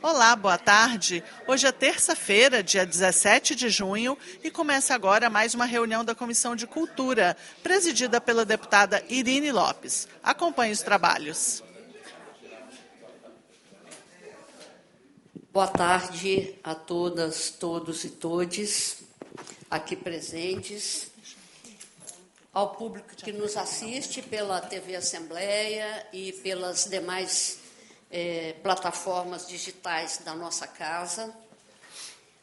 Olá, boa tarde. Hoje é terça-feira, dia 17 de junho, e começa agora mais uma reunião da Comissão de Cultura, presidida pela deputada Irine Lopes. Acompanhe os trabalhos. Boa tarde a todas, todos e todes aqui presentes, ao público que nos assiste pela TV Assembleia e pelas demais plataformas digitais da nossa casa.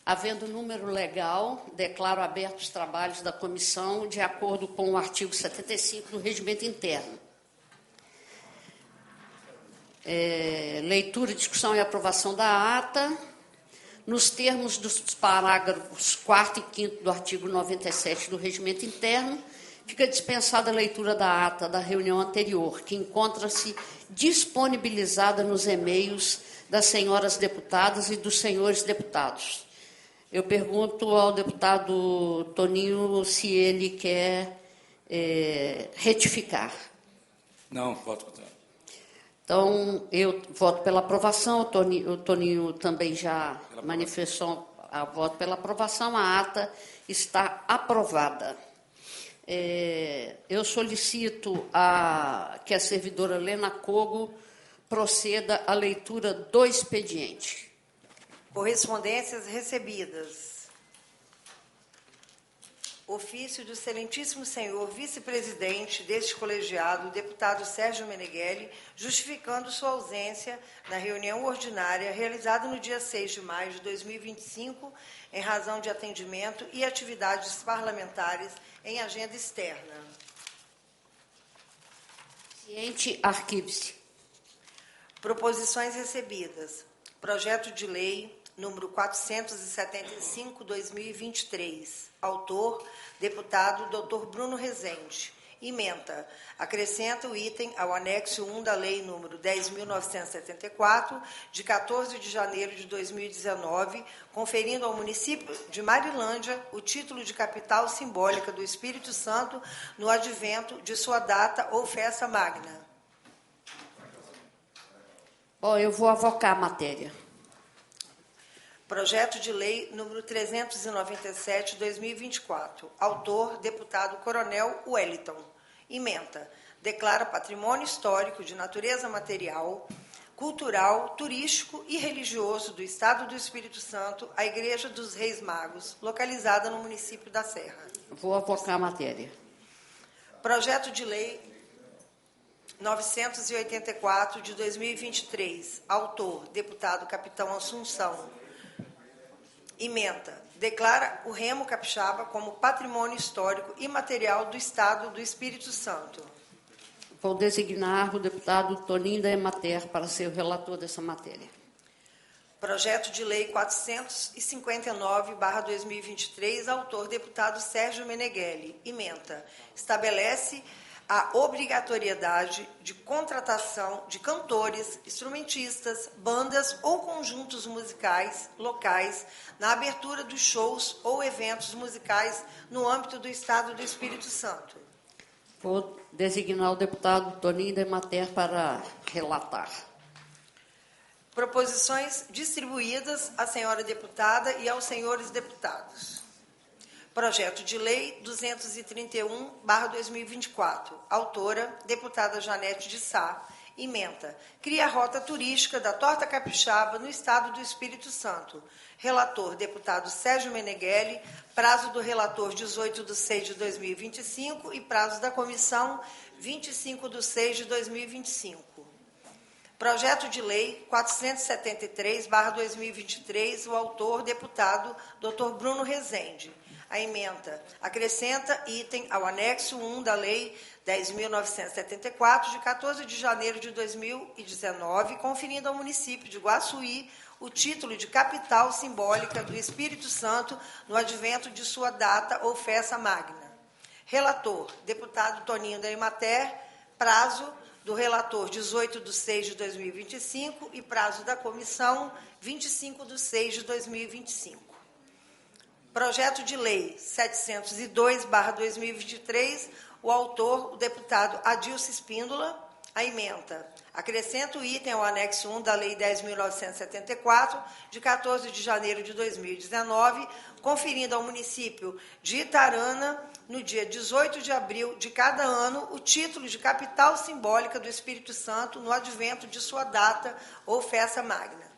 Havendo número legal, declaro abertos os trabalhos da comissão de acordo com o artigo 75 do Regimento Interno. Leitura, discussão e aprovação da ata. Nos termos dos parágrafos 4º e 5º do artigo 97 do Regimento Interno, fica dispensada a leitura da ata da reunião anterior, que encontra-se disponibilizada nos e-mails das senhoras deputadas e dos senhores deputados. Eu pergunto ao deputado Toninho se ele quer retificar. Não, voto contrário. Então, eu voto pela aprovação, o Toninho também já manifestou a voto pela aprovação, a ata está aprovada. Eu solicito que a servidora Lena Cogo proceda à leitura do expediente. Correspondências recebidas. Ofício do excelentíssimo senhor vice-presidente deste colegiado, o deputado Sérgio Meneghelli, justificando sua ausência na reunião ordinária realizada no dia 6 de maio de 2025, em razão de atendimento e atividades parlamentares em agenda externa. Ciente, arquive-se. Proposições recebidas. Projeto de lei número 475/2023. Autor, deputado Dr. Bruno Rezende. Ementa. Acrescenta o item ao anexo 1 da Lei número 10.974, de 14 de janeiro de 2019, conferindo ao município de Marilândia o título de capital simbólica do Espírito Santo no advento de sua data ou festa magna. Eu vou avocar a matéria. Projeto de lei número 397/2024. Autor, deputado Coronel Wellington. Ementa. Declara patrimônio histórico de natureza material, cultural, turístico e religioso do Estado do Espírito Santo a Igreja dos Reis Magos, localizada no município da Serra. Vou avocar a matéria. Projeto de lei 984 de 2023. Autor, deputado Capitão Assunção. Ementa. Declara o Remo Capixaba como patrimônio histórico e material do Estado do Espírito Santo. Vou designar o deputado Toninho da Emater para ser o relator dessa matéria. Projeto de lei 459/2023, autor deputado Sérgio Meneghelli. Ementa. Estabelece a obrigatoriedade de contratação de cantores, instrumentistas, bandas ou conjuntos musicais locais na abertura dos shows ou eventos musicais no âmbito do Estado do Espírito Santo. Vou designar o deputado Toninho da Emater para relatar. Proposições distribuídas à senhora deputada e aos senhores deputados. Projeto de lei 231/2024. Autora, deputada Janete de Sá. Ementa. Cria a rota turística da torta capixaba no Estado do Espírito Santo. Relator, deputado Sérgio Meneghelli. Prazo do relator 18/6/2025 e prazo da comissão 25/6/2025. Projeto de lei 473/2023. O autor, deputado Dr. Bruno Rezende. A ementa acrescenta item ao anexo 1 da Lei 10.974, de 14 de janeiro de 2019, conferindo ao município de Guaçuí o título de capital simbólica do Espírito Santo no advento de sua data ou festa magna. Relator, deputado Toninho da Emater. Prazo do relator 18/6/2025 e prazo da comissão 25/6/2025. Projeto de lei 702/2023, o autor, o deputado Adilson Espíndola. A emenda acrescenta o item ao anexo 1 da Lei 10.974, de 14 de janeiro de 2019, conferindo ao município de Itarana, no dia 18 de abril de cada ano, o título de capital simbólica do Espírito Santo no advento de sua data ou festa magna.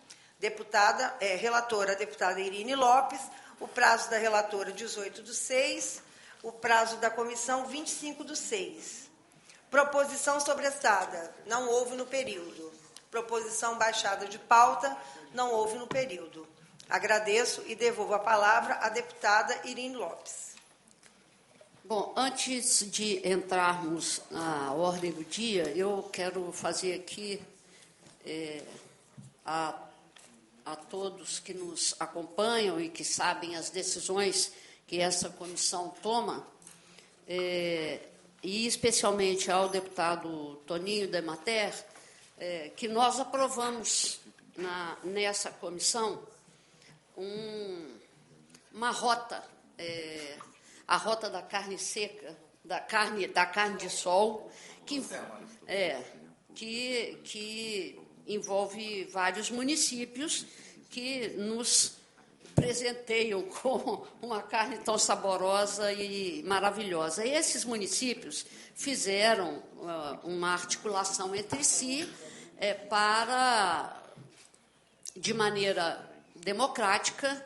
Relatora, a deputada Irine Lopes, o prazo da relatora, 18/6, o prazo da comissão, 25/6. Proposição sobressada, não houve no período. Proposição baixada de pauta, não houve no período. Agradeço e devolvo a palavra à deputada Irine Lopes. Bom, antes de entrarmos na ordem do dia, eu quero fazer aqui a todos que nos acompanham e que sabem as decisões que essa comissão toma, e especialmente ao deputado Toninho Demater, que nós aprovamos nessa comissão uma rota, a rota da carne seca, da carne de sol, que envolve vários municípios que nos presenteiam com uma carne tão saborosa e maravilhosa. E esses municípios fizeram uma articulação entre si para, de maneira democrática,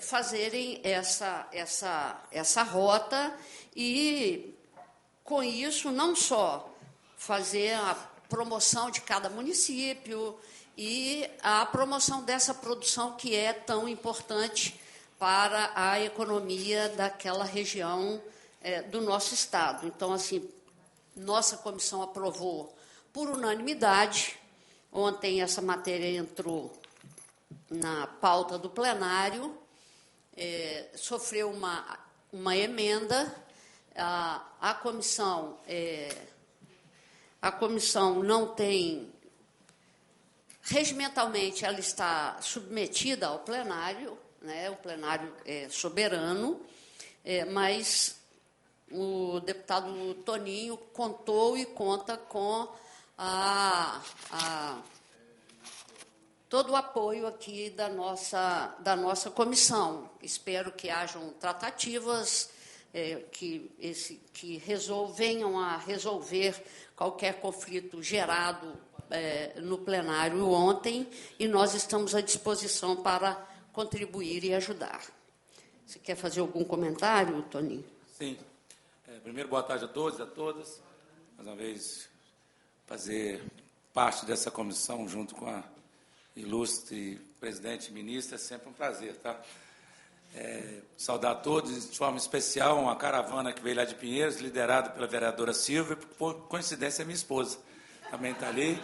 fazerem essa rota e, com isso, não só fazer a promoção de cada município e a promoção dessa produção que é tão importante para a economia daquela região do nosso Estado. Então, assim, nossa comissão aprovou por unanimidade. Ontem essa matéria entrou na pauta do plenário, sofreu uma emenda. A comissão não tem... Regimentalmente, ela está submetida ao plenário, né? O plenário é soberano, mas o deputado Toninho contou e conta com todo o apoio aqui da nossa comissão. Espero que hajam tratativas que venham a resolver qualquer conflito gerado no plenário ontem, e nós estamos à disposição para contribuir e ajudar. Você quer fazer algum comentário, Toninho? Sim. Primeiro, boa tarde a todos e a todas. Mais uma vez, fazer parte dessa comissão junto com a ilustre presidente e ministra é sempre um prazer, tá? Saudar a todos, de forma especial, uma caravana que veio lá de Pinheiros, liderada pela vereadora Silvia, por coincidência, é minha esposa. Também está ali.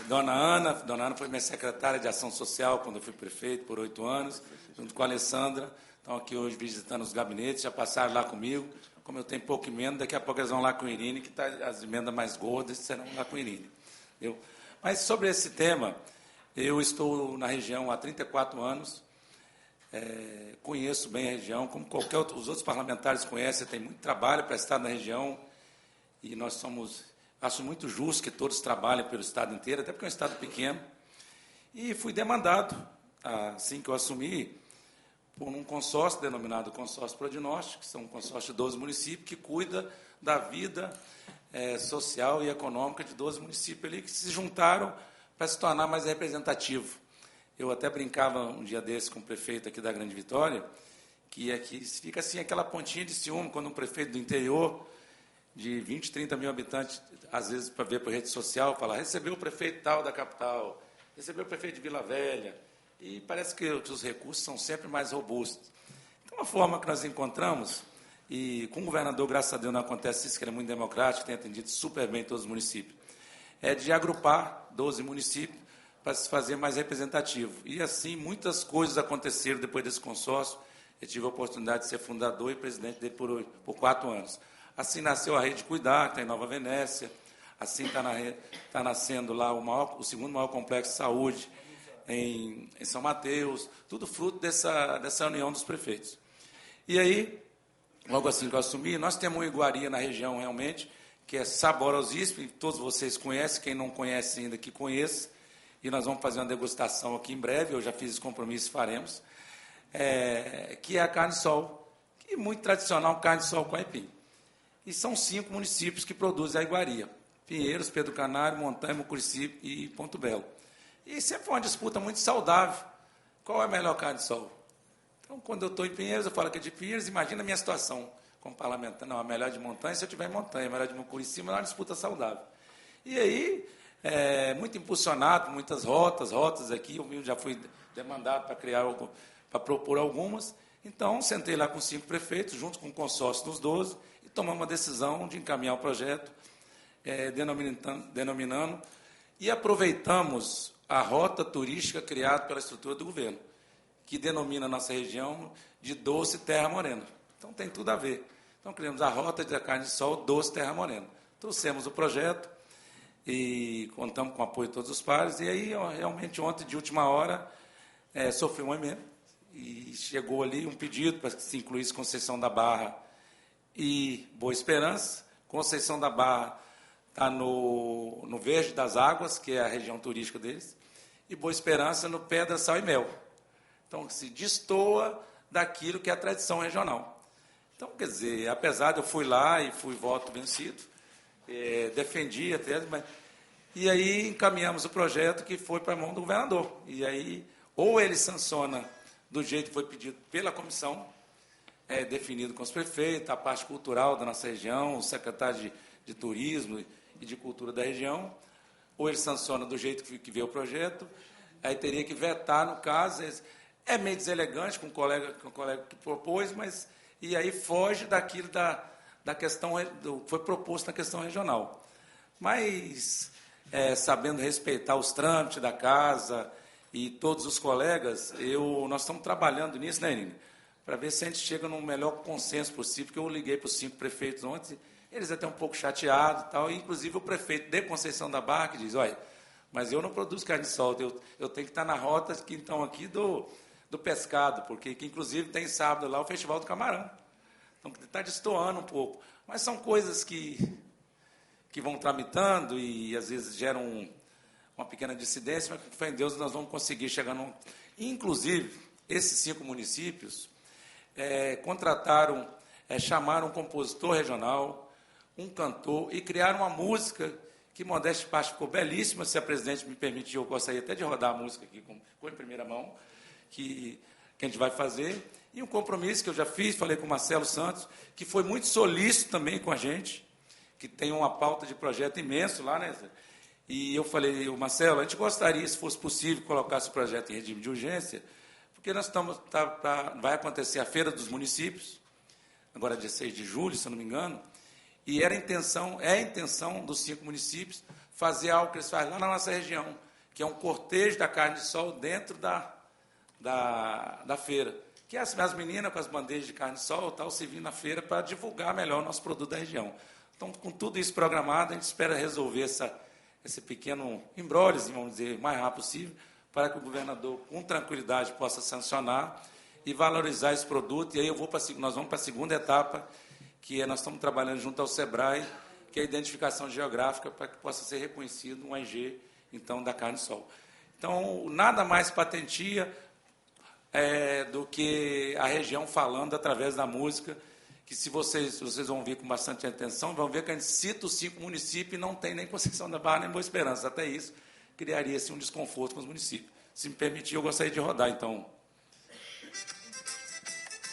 Dona Ana foi minha secretária de Ação Social quando eu fui prefeito por 8 anos, junto com a Alessandra. Estão aqui hoje visitando os gabinetes, já passaram lá comigo. Como eu tenho pouco emenda, daqui a pouco eles vão lá com a Irine, que as emendas mais gordas serão lá com a Irine. Entendeu? Mas sobre esse tema, eu estou na região há 34 anos, conheço bem a região, como os outros parlamentares conhecem, tem muito trabalho para estar na região, e acho muito justo que todos trabalhem pelo Estado inteiro, até porque é um Estado pequeno, e fui demandado, assim que eu assumi, por um consórcio denominado Consórcio Prodignóstico, que são um consórcio de 12 municípios, que cuida da vida social e econômica de 12 municípios ali, que se juntaram para se tornar mais representativo. Eu até brincava um dia desse com o prefeito aqui da Grande Vitória, que fica assim aquela pontinha de ciúme quando um prefeito do interior, de 20, 30 mil habitantes, às vezes para ver por rede social, fala, recebeu o prefeito tal da capital, recebeu o prefeito de Vila Velha, e parece que os recursos são sempre mais robustos. Então, uma forma que nós encontramos, e com o governador, graças a Deus, não acontece isso, que ele é muito democrático, tem atendido super bem todos os municípios, é de agrupar 12 municípios para se fazer mais representativo. E, assim, muitas coisas aconteceram depois desse consórcio. Eu tive a oportunidade de ser fundador e presidente dele por 4 anos. Assim nasceu a Rede Cuidar, que está em Nova Venécia. Assim está nascendo lá o segundo maior complexo de saúde em São Mateus. Tudo fruto dessa união dos prefeitos. E aí, logo assim que eu assumi. Nós temos uma iguaria na região, realmente, que é saborosíssimo, todos vocês conhecem, quem não conhece ainda, que conheça, e nós vamos fazer uma degustação aqui em breve, eu já fiz esse compromisso, faremos, que é a carne de sol, que é muito tradicional, carne de sol com aipim. E são 5 municípios que produzem a iguaria: Pinheiros, Pedro Canário, Montanha, Mucurici e Ponto Belo. E sempre foi uma disputa muito saudável. Qual é a melhor carne de sol? Então, quando eu estou em Pinheiros, eu falo que é de Pinheiros, imagina a minha situação como parlamentar. Não, a melhor de Montanha, se eu estiver em Montanha, a melhor de Mucurici, mas é uma disputa saudável. E aí, muito impulsionado, muitas rotas aqui, eu já fui demandado para propor algumas. Então, sentei lá com 5 prefeitos, junto com o consórcio dos 12, e tomamos uma decisão de encaminhar o projeto, denominando, e aproveitamos a rota turística criada pela estrutura do governo, que denomina a nossa região de Doce Terra Morena. Então, tem tudo a ver. Então, criamos a rota da carne de sol Doce Terra Morena. Trouxemos o projeto e contamos com o apoio de todos os pares. E aí, realmente, ontem, de última hora, sofreu uma emenda e chegou ali um pedido para que se incluísse Conceição da Barra e Boa Esperança. Conceição da Barra está no Verde das Águas, que é a região turística deles, e Boa Esperança no Pedra, Sal e Mel. Então, se destoa daquilo que é a tradição regional. Então, quer dizer, apesar de eu fui lá e fui voto vencido, defendi até, e aí encaminhamos o projeto que foi para a mão do governador. E aí, ou ele sanciona do jeito que foi pedido pela comissão, definido com os prefeitos, a parte cultural da nossa região, o secretário de Turismo e de Cultura da região, ou ele sanciona do jeito que veio o projeto, aí teria que vetar, no caso. É meio deselegante com o colega que propôs, mas e aí foge daquilo da questão que foi proposto na questão regional. Mas, sabendo respeitar os trâmites da casa e todos os colegas, nós estamos trabalhando nisso, né, Irine? Para ver se a gente chega no melhor consenso possível, porque eu liguei para os 5 prefeitos ontem, eles até um pouco chateados e tal, e inclusive o prefeito de Conceição da Barra que diz: olha, mas eu não produzo carne de sol, eu tenho que estar na rota que então aqui do pescado, porque que, inclusive tem sábado lá o Festival do Camarão. Então está destoando um pouco. Mas são coisas que vão tramitando e às vezes geram uma pequena dissidência, mas com fé em Deus nós vamos conseguir chegar num... Inclusive, esses 5 municípios chamaram um compositor regional, um cantor, e criaram uma música que, modéstia à parte, ficou belíssima. Se a presidente me permitir, eu gostaria até de rodar a música aqui em primeira mão, que a gente vai fazer. E um compromisso que eu já fiz, falei com o Marcelo Santos, que foi muito solícito também com a gente, que tem uma pauta de projeto imenso lá, né? E eu falei: Marcelo, a gente gostaria, se fosse possível, colocar esse projeto em regime de urgência, porque nós vai acontecer a Feira dos Municípios, agora dia 6 de julho, se eu não me engano, e é a intenção dos 5 municípios fazer algo que eles fazem lá na nossa região, que é um cortejo da carne de sol dentro da feira, que as meninas com as bandejas de carne de sol tal, se vir na feira para divulgar melhor o nosso produto da região. Então, com tudo isso programado, a gente espera resolver esse pequeno imbróglio, vamos dizer, o mais rápido possível, para que o governador, com tranquilidade, possa sancionar e valorizar esse produto. E aí nós vamos para a segunda etapa, que nós estamos trabalhando junto ao SEBRAE, que é a identificação geográfica para que possa ser reconhecido um ONG, então, da carne de sol. Então, nada mais patentia do que a região falando através da música, que se vocês vão ouvir com bastante atenção, vão ver que a gente cita os 5 municípios e não tem nem Conceição da Barra, nem Boa Esperança. Até isso criaria-se um desconforto com os municípios. Se me permitir, eu gostaria de rodar, então.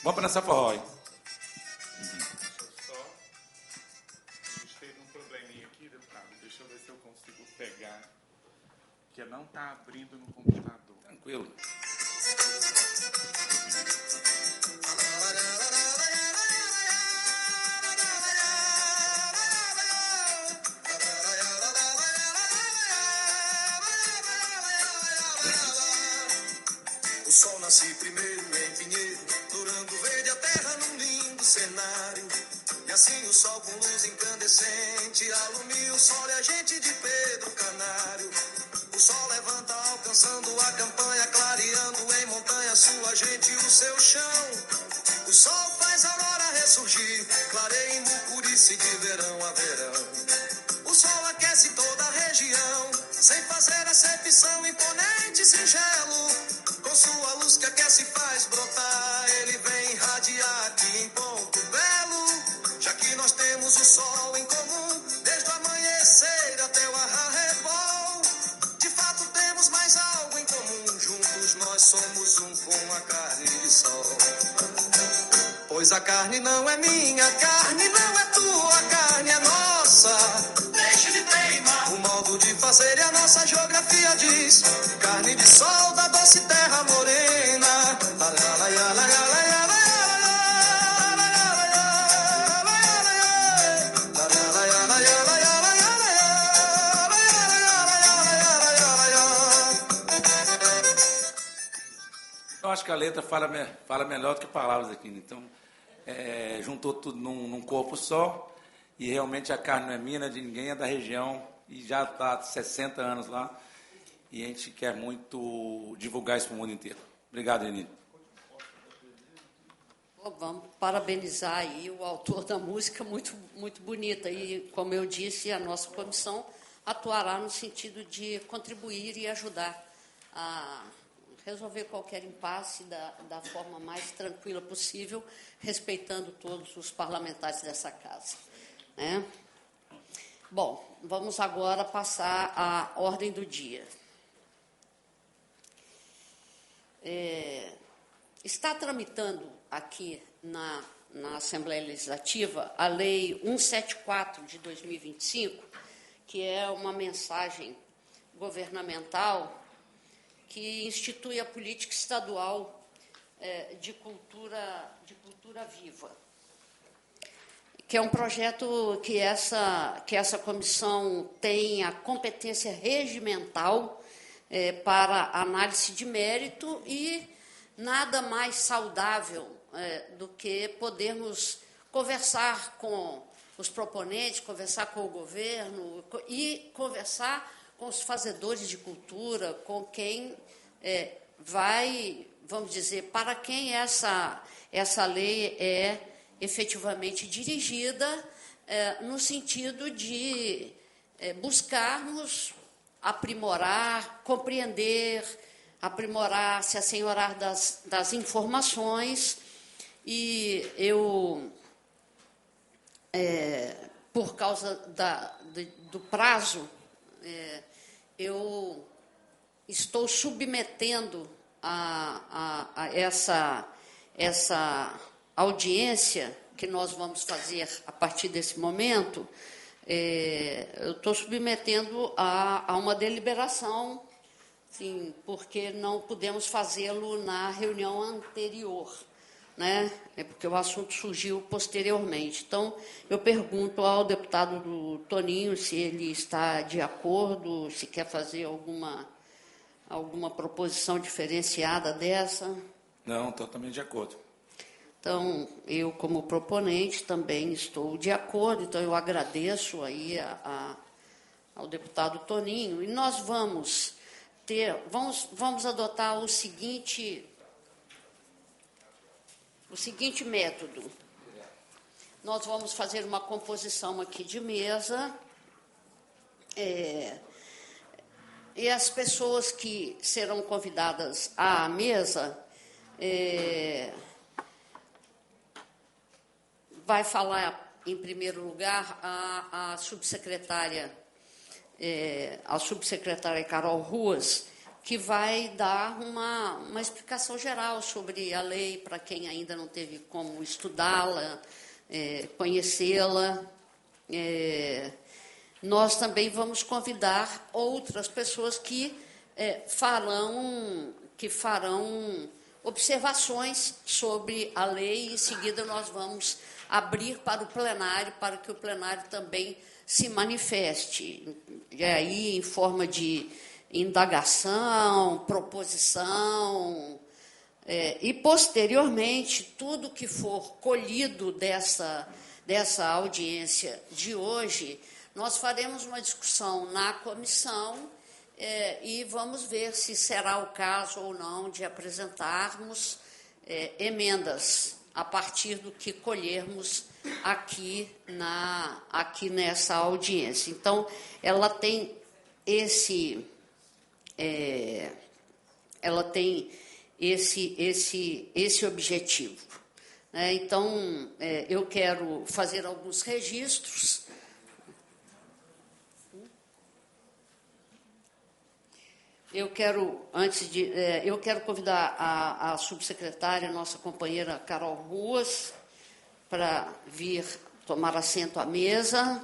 Vamos para essa forró, hein? A gente teve um probleminha aqui, deputado. Deixa eu ver se eu consigo pegar, que não está abrindo no computador. Tranquilo. O sol nasce primeiro em Pinheiro, dourando verde a terra num lindo cenário. E assim o sol com luz incandescente alumia o sol e a gente de Pedro Canário. O sol levanta alcançando a campanha, clareando em montanha sua gente e o seu chão. O sol faz a aurora ressurgir, clareia em Mucurici de verão a verão. O sol aquece toda a região, sem fazer acepção, imponente e singelo. Com sua luz que aquece e faz brotar, ele vem irradiar aqui em Ponto Belo. Já que nós temos o sol em comum, desde o amanhecer até o arrebol. De fato temos mais algo em comum, juntos nós somos um com a carne de sol. Pois a carne não é minha, carne não é tua, carne é nossa. Deixe de teimar. O modo de fazer e a nossa geografia diz: carne de sol da doce terra morena. La, la, la, la, la, la, la, la. Eu acho que a letra fala melhor do que palavras aqui. Então, juntou tudo num corpo só, e realmente a carne não é minha, não é de ninguém, é da região, e já está há 60 anos lá, e a gente quer muito divulgar isso para o mundo inteiro. Obrigado, Enid. Vamos parabenizar aí o autor da música, muito, muito bonita. E, como eu disse, a nossa comissão atuará no sentido de contribuir e ajudar a resolver qualquer impasse da forma mais tranquila possível, respeitando todos os parlamentares dessa casa, né? Bom, vamos agora passar à ordem do dia. Está tramitando aqui na Assembleia Legislativa a Lei 174 de 2025, que é uma mensagem governamental que institui a política estadual de cultura viva, que é um projeto que essa comissão tem a competência regimental para análise de mérito, e nada mais saudável do que podermos conversar com os proponentes, conversar com o governo e conversar com os fazedores de cultura, com quem vai, vamos dizer, para quem essa lei é efetivamente dirigida, no sentido de buscarmos aprimorar, compreender, aprimorar, se assenhorar das informações. E eu, por causa do prazo, eu estou submetendo a essa audiência que nós vamos fazer a partir desse momento, eu estou submetendo a uma deliberação, sim, porque não pudemos fazê-lo na reunião anterior, né? Porque o assunto surgiu posteriormente. Então, eu pergunto ao deputado do Toninho se ele está de acordo, se quer fazer alguma proposição diferenciada dessa. Não, totalmente de acordo. Então, eu, como proponente, também estou de acordo. Então, eu agradeço aí ao deputado Toninho. E nós vamos adotar o seguinte método. Nós vamos fazer uma composição aqui de mesa, e as pessoas que serão convidadas à mesa vai falar, em primeiro lugar, a subsecretária Carol Ruas, que vai dar uma explicação geral sobre a lei, para quem ainda não teve como estudá-la, conhecê-la. Nós também vamos convidar outras pessoas que farão observações sobre a lei. Em seguida, nós vamos abrir para o plenário, para que o plenário também se manifeste. E aí, em forma de indagação, proposição, e, posteriormente, tudo que for colhido dessa audiência de hoje, nós faremos uma discussão na comissão e vamos ver se será o caso ou não de apresentarmos emendas a partir do que colhermos aqui nessa audiência. Então, ela tem esse objetivo. Então, eu quero fazer alguns registros. Eu quero convidar a subsecretária, nossa companheira Carol Ruas, para vir tomar assento à mesa.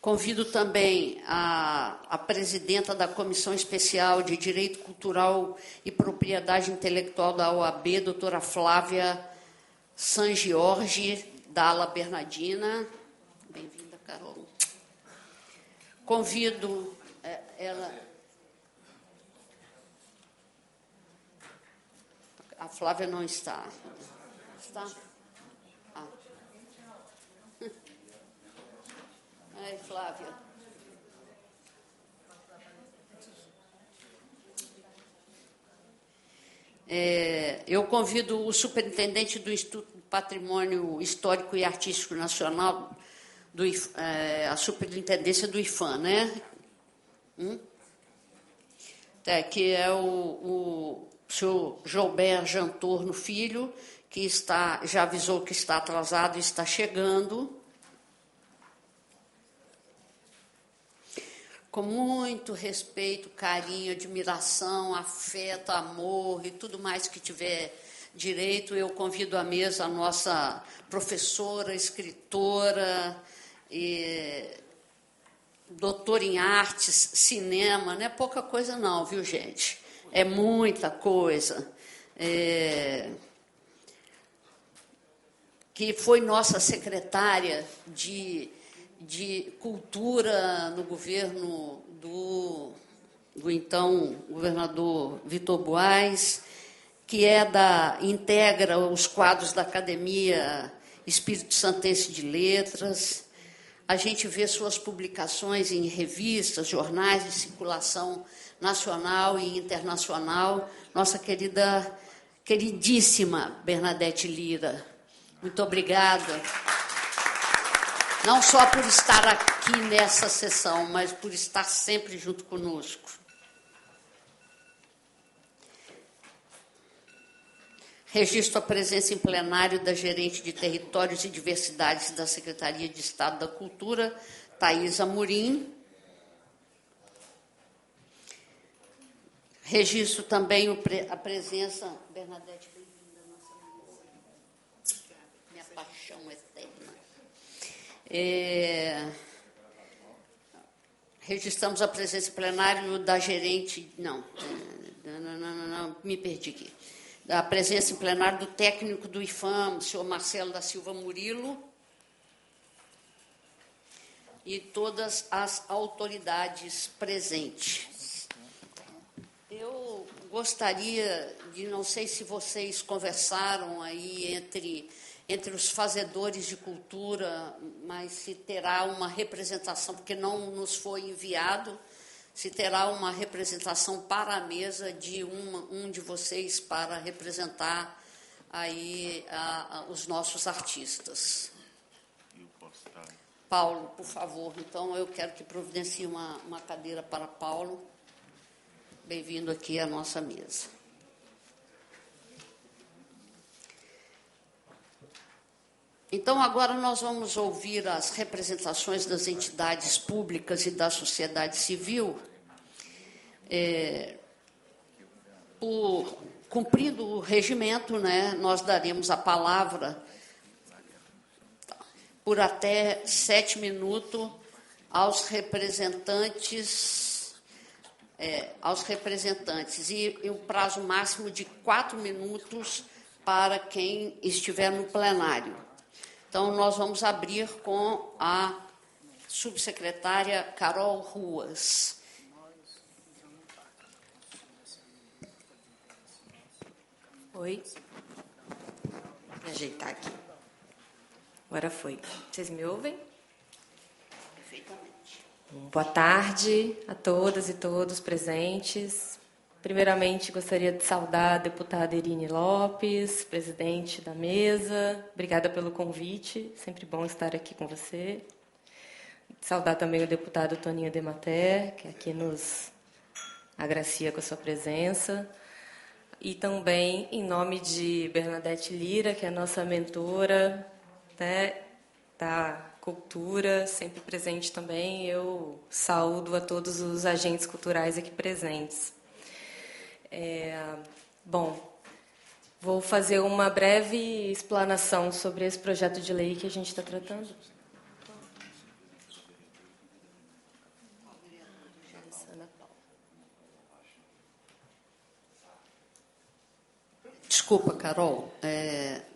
Convido também a presidenta da Comissão Especial de Direito Cultural e Propriedade Intelectual da OAB, doutora Flávia Sangiorgi, da ala Bernardina. Bem-vinda, Carol. Convido ela... A Flávia não está. Está? Ah. Ai, Flávia. Eu convido o superintendente do Instituto do Patrimônio Histórico e Artístico Nacional, a superintendência do IFAM, né? Que é o senhor Joubert Jantorno Filho, que já avisou que está atrasado e está chegando. Com muito respeito, carinho, admiração, afeto, amor e tudo mais que tiver direito, eu convido à mesa a nossa professora, escritora, doutora em artes, cinema. Não é pouca coisa não, viu, gente? É muita coisa. Que foi nossa secretária de Cultura no governo do então governador Vitor Buarque, que integra os quadros da Academia Espírito Santense de Letras. A gente vê suas publicações em revistas, jornais de circulação nacional e internacional. Nossa queridíssima Bernadette Lira, muito obrigada. Não só por estar aqui nessa sessão, mas por estar sempre junto conosco. Registro a presença em plenário da gerente de Territórios e Diversidades da Secretaria de Estado da Cultura, Thaís Amorim. Registro também a presença... Bernadette, bem-vinda à nossa mesa. Minha paixão eterna. Registramos a presença em plenário da gerente... Não, me perdi aqui. A presença em plenário do técnico do IFAM, o senhor Marcelo da Silva Murilo, e todas as autoridades presentes. Eu gostaria de, não sei se vocês conversaram aí entre os fazedores de cultura, mas se terá uma representação, porque não nos foi enviado, se terá uma representação para a mesa de um de vocês para representar aí os nossos artistas. Paulo, por favor. Então, eu quero que providencie uma cadeira para Paulo. Bem-vindo aqui à nossa mesa. Então, agora nós vamos ouvir as representações das entidades públicas e da sociedade civil, cumprindo o regimento, né, nós daremos a palavra por até 7 minutos aos representantes, e um prazo máximo de 4 minutos para quem estiver no plenário. Então, nós vamos abrir com a subsecretária Carol Ruas. Oi. Vou ajeitar aqui. Agora foi. Vocês me ouvem? Perfeitamente. Boa tarde a todas e todos presentes. Primeiramente, gostaria de saudar a deputada Irine Lopes, presidente da mesa. Obrigada pelo convite, sempre bom estar aqui com você. Saudar também o deputado Toninho Demater, que aqui nos agracia com a sua presença. E também, em nome de Bernadette Lira, que é a nossa mentora, né, da cultura, sempre presente também, eu saúdo a todos os agentes culturais aqui presentes. Bom, vou fazer uma breve explanação sobre esse projeto de lei que a gente está tratando. Desculpa, Carol.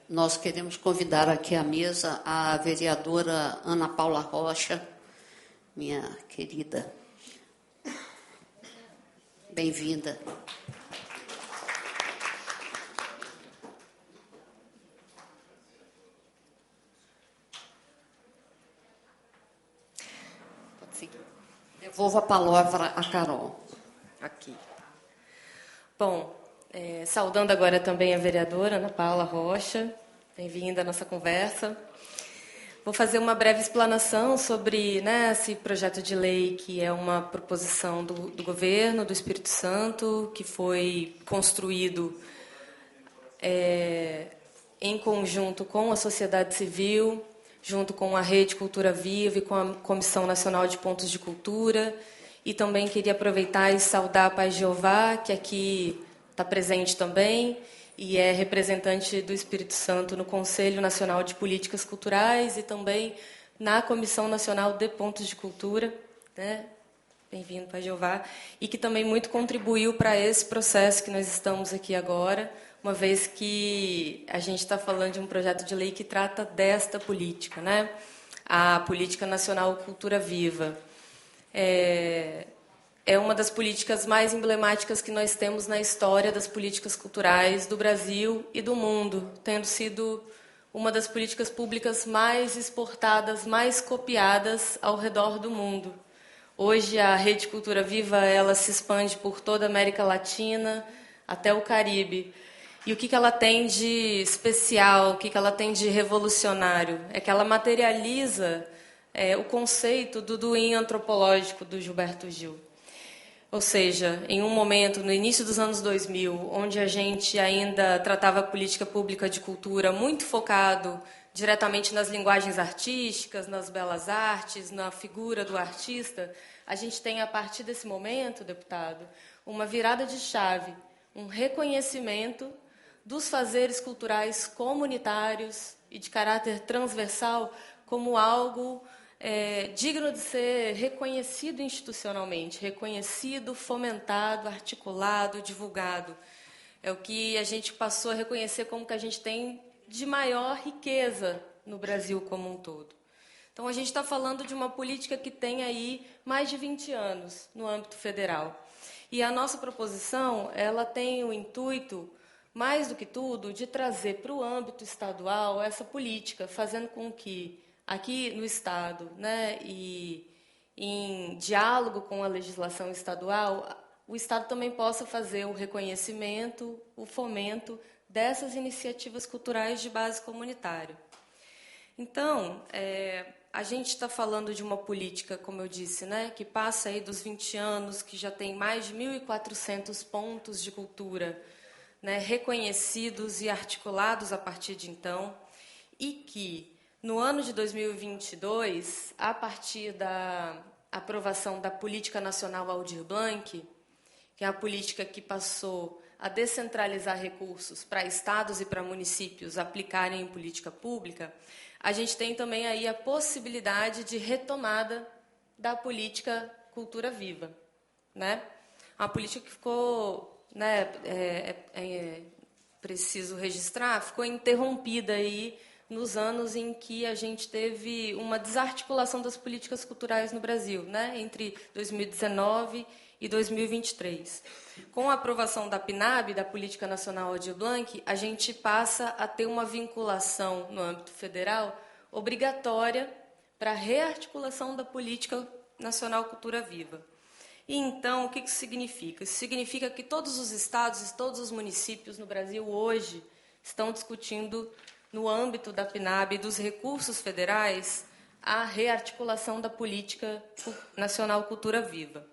Nós queremos convidar aqui à mesa a vereadora Ana Paula Rocha, minha querida. Bem-vinda. Pode seguir. Devolvo a palavra a Carol. Aqui. Bom, saudando agora também a vereadora Ana Paula Rocha, bem-vinda à nossa conversa. Vou fazer uma breve explanação sobre, né, esse projeto de lei que é uma proposição do governo do Espírito Santo, que foi construído em conjunto com a sociedade civil, junto com a Rede Cultura Viva e com a Comissão Nacional de Pontos de Cultura. E também queria aproveitar e saudar a Paz Jeová, que aqui está presente também, e é representante do Espírito Santo no Conselho Nacional de Políticas Culturais e também na Comissão Nacional de Pontos de Cultura, né? Bem-vindo, Pai Jeová, e que também muito contribuiu para esse processo que nós estamos aqui agora, uma vez que a gente está falando de um projeto de lei que trata desta política, né? A Política Nacional Cultura Viva. É uma das políticas mais emblemáticas que nós temos na história das políticas culturais do Brasil e do mundo, tendo sido uma das políticas públicas mais exportadas, mais copiadas ao redor do mundo. Hoje, a Rede Cultura Viva ela se expande por toda a América Latina, até o Caribe. E o que ela tem de especial, o que ela tem de revolucionário? É que ela materializa o conceito do doing antropológico do Gilberto Gil. Ou seja, em um momento, no início dos anos 2000, onde a gente ainda tratava a política pública de cultura muito focado diretamente nas linguagens artísticas, nas belas artes, na figura do artista, a gente tem, a partir desse momento, deputado, uma virada de chave, um reconhecimento dos fazeres culturais comunitários e de caráter transversal como algo digno de ser reconhecido institucionalmente, reconhecido, fomentado, articulado, divulgado. É o que a gente passou a reconhecer como que a gente tem de maior riqueza no Brasil como um todo. Então, a gente está falando de uma política que tem aí mais de 20 anos no âmbito federal. E a nossa proposição, ela tem o intuito, mais do que tudo, de trazer para o âmbito estadual essa política, fazendo com que aqui no Estado, né, e em diálogo com a legislação estadual, o Estado também possa fazer o reconhecimento, o fomento dessas iniciativas culturais de base comunitária. Então, a gente está falando de uma política, como eu disse, né, que passa aí dos 20 anos, que já tem mais de 1.400 pontos de cultura, né, reconhecidos e articulados a partir de então, e que no ano de 2022, a partir da aprovação da Política Nacional Aldir Blanc, que é a política que passou a descentralizar recursos para estados e para municípios aplicarem em política pública, a gente tem também aí a possibilidade de retomada da política Cultura Viva, né? Uma política que ficou, né, preciso registrar, ficou interrompida aí nos anos em que a gente teve uma desarticulação das políticas culturais no Brasil, né, entre 2019 e 2023. Com a aprovação da PNAB, da Política Nacional Aldir Blanc, a gente passa a ter uma vinculação no âmbito federal obrigatória para a rearticulação da Política Nacional Cultura Viva. E então, o que isso significa? Isso significa que todos os estados e todos os municípios no Brasil hoje estão discutindo, no âmbito da PNAB e dos recursos federais, a rearticulação da política nacional Cultura Viva.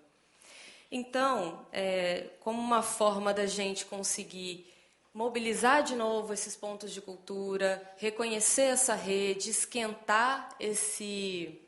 Então, como uma forma da gente conseguir mobilizar de novo esses pontos de cultura, reconhecer essa rede, esquentar esse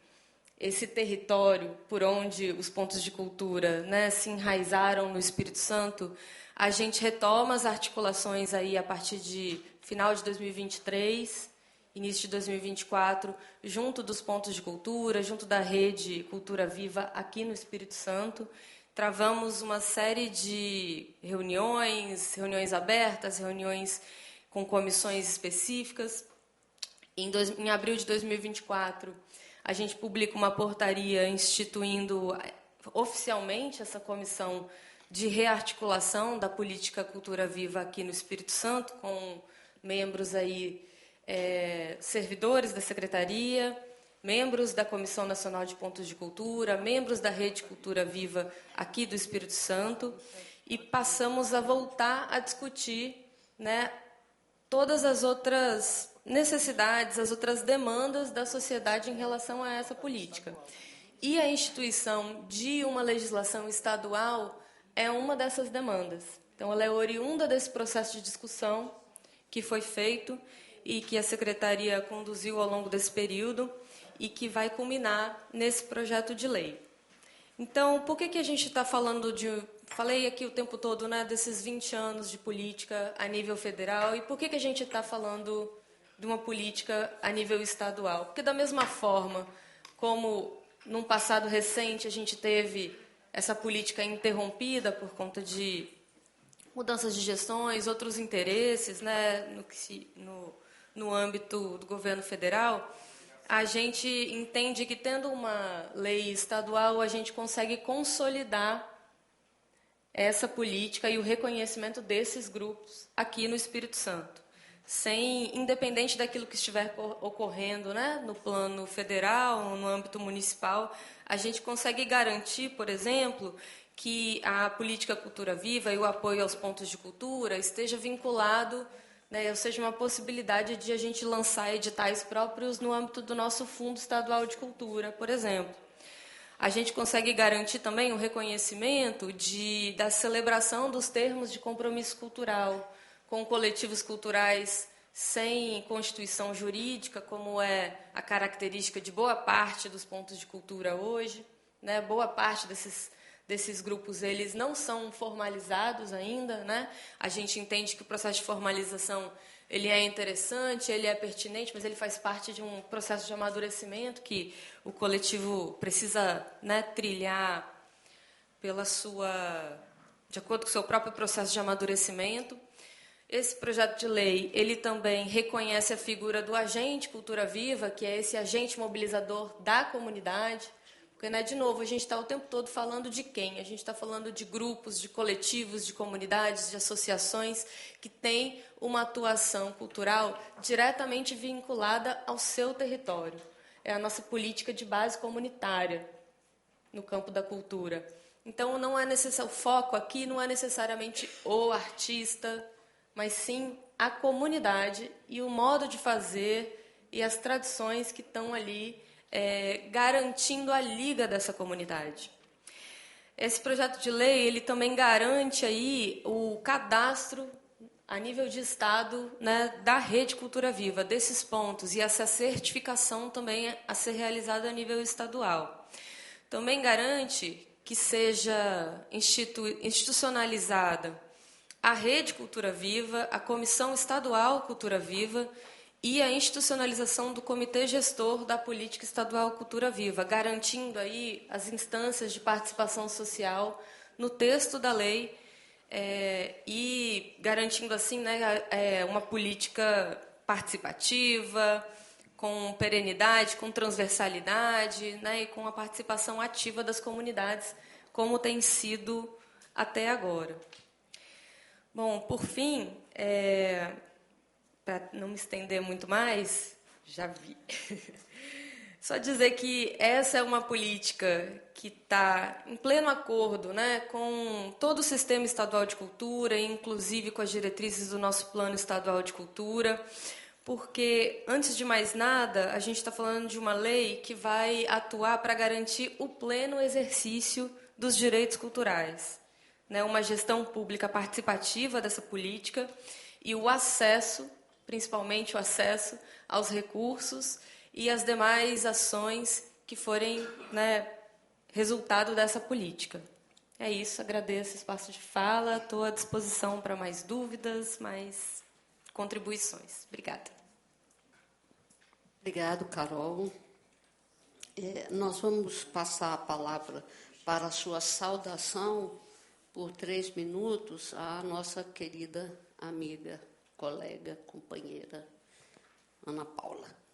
território por onde os pontos de cultura, né, se enraizaram no Espírito Santo, a gente retoma as articulações aí a partir de final de 2023, início de 2024, junto dos pontos de cultura, junto da rede Cultura Viva aqui no Espírito Santo. Travamos uma série de reuniões abertas, reuniões com comissões específicas. Em abril de 2024, a gente publica uma portaria instituindo oficialmente essa comissão de rearticulação da política Cultura Viva aqui no Espírito Santo, com membros aí, servidores da Secretaria, membros da Comissão Nacional de Pontos de Cultura, membros da Rede Cultura Viva aqui do Espírito Santo, e passamos a voltar a discutir, né, todas as outras necessidades, as outras demandas da sociedade em relação a essa política. E a instituição de uma legislação estadual é uma dessas demandas. Então, ela é oriunda desse processo de discussão que foi feito e que a Secretaria conduziu ao longo desse período, e que vai culminar nesse projeto de lei. Então, por que a gente está falando de... Falei aqui o tempo todo, né, desses 20 anos de política a nível federal, e por que a gente está falando de uma política a nível estadual? Porque, da mesma forma como, num passado recente, a gente teve essa política interrompida por conta de mudanças de gestões, outros interesses, né, no âmbito do governo federal, a gente entende que, tendo uma lei estadual, a gente consegue consolidar essa política e o reconhecimento desses grupos aqui no Espírito Santo, independente daquilo que estiver ocorrendo, né, no plano federal, no âmbito municipal, a gente consegue garantir, por exemplo, que a política Cultura Viva e o apoio aos pontos de cultura esteja vinculado, né, ou seja, uma possibilidade de a gente lançar editais próprios no âmbito do nosso Fundo Estadual de Cultura, por exemplo. A gente consegue garantir também o reconhecimento da celebração dos termos de compromisso cultural com coletivos culturais sem constituição jurídica, como é a característica de boa parte dos pontos de cultura hoje, né? Boa parte desses grupos, eles não são formalizados ainda, né? A gente entende que o processo de formalização, ele é interessante, ele é pertinente, mas ele faz parte de um processo de amadurecimento que o coletivo precisa, né, trilhar de acordo com o seu próprio processo de amadurecimento. Esse projeto de lei, ele também reconhece a figura do agente Cultura Viva, que é esse agente mobilizador da comunidade. Porque, né, de novo, a gente está o tempo todo falando de quem? A gente está falando de grupos, de coletivos, de comunidades, de associações que têm uma atuação cultural diretamente vinculada ao seu território. É a nossa política de base comunitária no campo da cultura. Então, o foco aqui não é necessariamente o artista, mas sim a comunidade e o modo de fazer e as tradições que estão ali garantindo a liga dessa comunidade. Esse projeto de lei, ele também garante aí o cadastro a nível de Estado, né, da Rede Cultura Viva, desses pontos, e essa certificação também a ser realizada a nível estadual. Também garante que seja institucionalizada a Rede Cultura Viva, a Comissão Estadual Cultura Viva e a institucionalização do Comitê Gestor da Política Estadual Cultura Viva, garantindo aí as instâncias de participação social no texto da lei e garantindo, assim, né, uma política participativa, com perenidade, com transversalidade, né, e com a participação ativa das comunidades, como tem sido até agora. Bom, por fim, para não me estender muito mais, já vi, Só dizer que essa é uma política que está em pleno acordo, né, com todo o sistema estadual de cultura, inclusive com as diretrizes do nosso plano estadual de cultura, porque, antes de mais nada, a gente está falando de uma lei que vai atuar para garantir o pleno exercício dos direitos culturais, né, uma gestão pública participativa dessa política e o acesso, principalmente o acesso aos recursos e as demais ações que forem, né, resultado dessa política. É isso, agradeço o espaço de fala, estou à disposição para mais dúvidas, mais contribuições. Obrigada. Obrigado, Carol. Nós vamos passar a palavra para a sua saudação por 3 minutos à nossa querida amiga, colega, companheira, Ana Paula.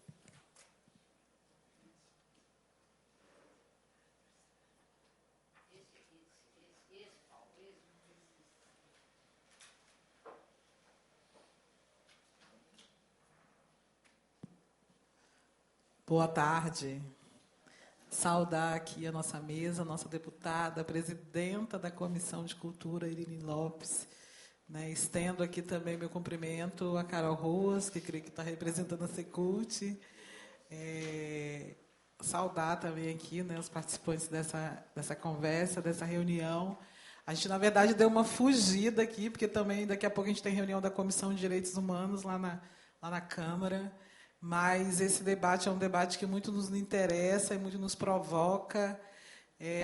Boa tarde. Saudar aqui a nossa mesa, a nossa deputada, a presidenta da Comissão de Cultura, Irine Lopes. Né, estendo aqui também meu cumprimento a Carol Ruas, que creio que está representando a Secult. Saudar também aqui, né, os participantes dessa conversa, dessa reunião. A gente, na verdade, deu uma fugida aqui, porque também daqui a pouco a gente tem reunião da Comissão de Direitos Humanos lá na Câmara. Mas esse debate é um debate que muito nos interessa e muito nos provoca.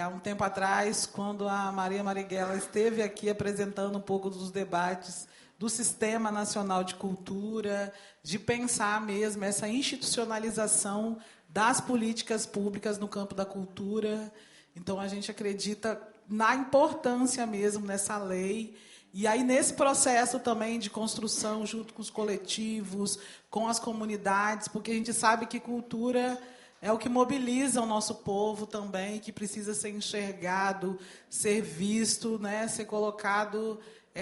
Há um tempo atrás, quando a Maria Marighella esteve aqui apresentando um pouco dos debates do Sistema Nacional de Cultura, de pensar mesmo essa institucionalização das políticas públicas no campo da cultura. Então, a gente acredita na importância mesmo dessa lei. E aí, nesse processo também de construção, junto com os coletivos, com as comunidades, porque a gente sabe que cultura é o que mobiliza o nosso povo também, que precisa ser enxergado, ser visto, né, ser colocado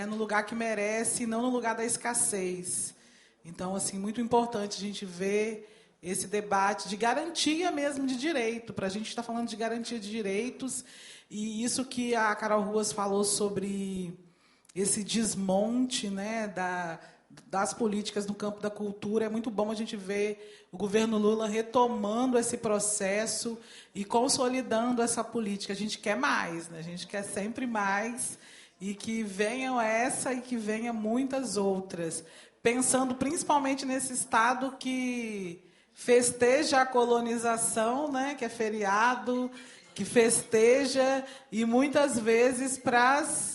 no lugar que merece, não no lugar da escassez. Então, assim, muito importante a gente ver esse debate de garantia mesmo de direito, para a gente estar falando de garantia de direitos, e isso que a Carol Ruas falou sobre esse desmonte, né, das políticas no campo da cultura. É muito bom a gente ver o governo Lula retomando esse processo e consolidando essa política. A gente quer mais, né? A gente quer sempre mais, e que venham essa e que venham muitas outras. Pensando principalmente nesse Estado que festeja a colonização, né, que é feriado, que festeja, e muitas vezes para as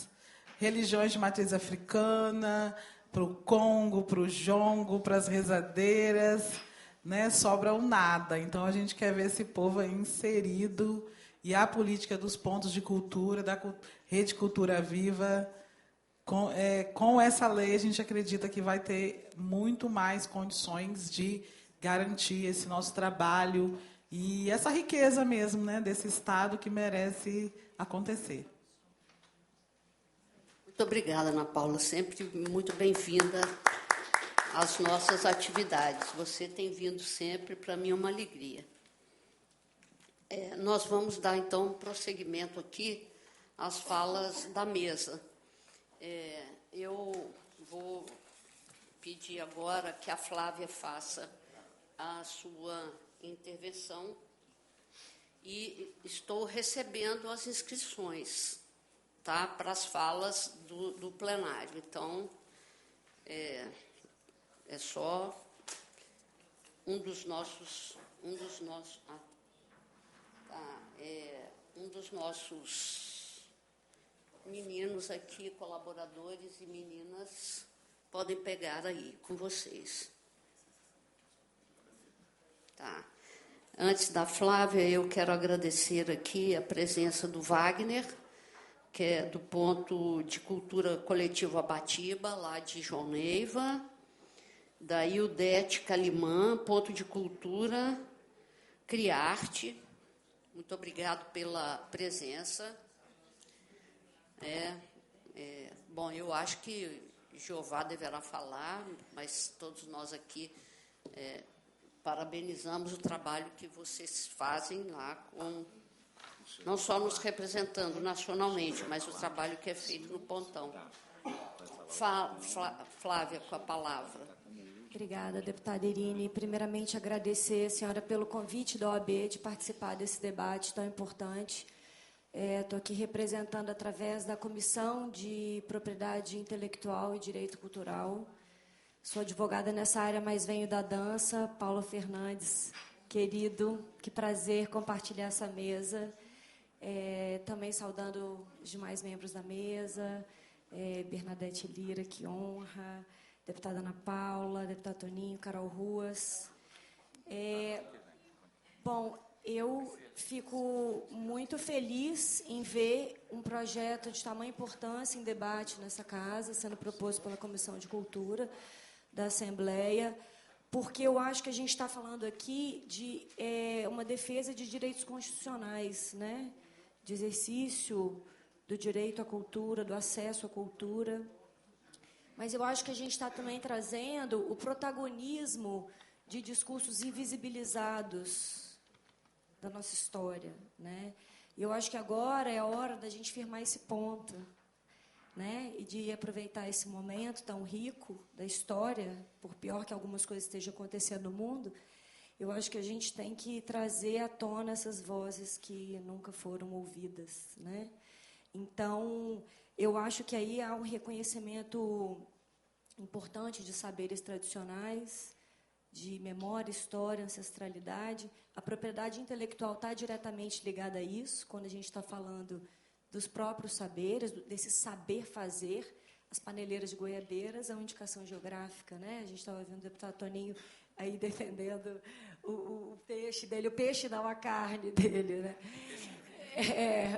religiões de matriz africana, para o Congo, para o Jongo, para as rezadeiras, né, sobra o nada. Então, a gente quer ver esse povo aí inserido, e a política dos pontos de cultura, da Rede Cultura Viva, com essa lei, a gente acredita que vai ter muito mais condições de garantir esse nosso trabalho e essa riqueza mesmo, né, desse Estado que merece acontecer. Muito obrigada, Ana Paula. Sempre muito bem-vinda às nossas atividades. Você tem vindo sempre, para mim é uma alegria. Nós vamos dar, então, prosseguimento aqui às falas da mesa. Eu vou pedir agora que a Flávia faça a sua intervenção e estou recebendo as inscrições, tá, para as falas do plenário. Então, é só um dos nossos meninos aqui, colaboradores e meninas, podem pegar aí com vocês. Tá. Antes da Flávia, eu quero agradecer aqui a presença do Wagner, que é do Ponto de Cultura Coletivo Abatiba, lá de João Neiva, da Ildete Calimã, Ponto de Cultura Criarte. Muito obrigado pela presença. Bom, eu acho que Jeová deverá falar, mas todos nós aqui parabenizamos o trabalho que vocês fazem lá, não só nos representando nacionalmente, mas o trabalho que é feito no Pontão. Flávia, com a palavra. Obrigada, deputada Irine. Primeiramente, agradecer a senhora pelo convite da OAB de participar desse debate tão importante. Estou aqui representando através da Comissão de Propriedade Intelectual e Direito Cultural. Sou advogada nessa área, mas venho da dança. Paulo Fernandes, querido, que prazer compartilhar essa mesa. Também saudando os demais membros da mesa, Bernadette Lira, que honra, deputada Ana Paula, deputado Toninho, Carol Ruas. Bom, eu fico muito feliz em ver um projeto de tamanha importância em debate nessa casa, sendo proposto pela Comissão de Cultura da Assembleia, porque eu acho que a gente está falando aqui de uma defesa de direitos constitucionais, né? De exercício do direito à cultura, do acesso à cultura. Mas eu acho que a gente está também trazendo o protagonismo de discursos invisibilizados da nossa história, né? E eu acho que agora é a hora da gente firmar esse ponto, né? E de aproveitar esse momento tão rico da história, por pior que algumas coisas estejam acontecendo no mundo, eu acho que a gente tem que trazer à tona essas vozes que nunca foram ouvidas, né? Então, eu acho que aí há um reconhecimento importante de saberes tradicionais, de memória, história, ancestralidade. A propriedade intelectual está diretamente ligada a isso, quando a gente está falando dos próprios saberes, desse saber fazer. As paneleiras de Goiabeiras é uma indicação geográfica, né? A gente estava vendo o deputado Toninho aí defendendo o peixe dele. O peixe não, a carne dele, né?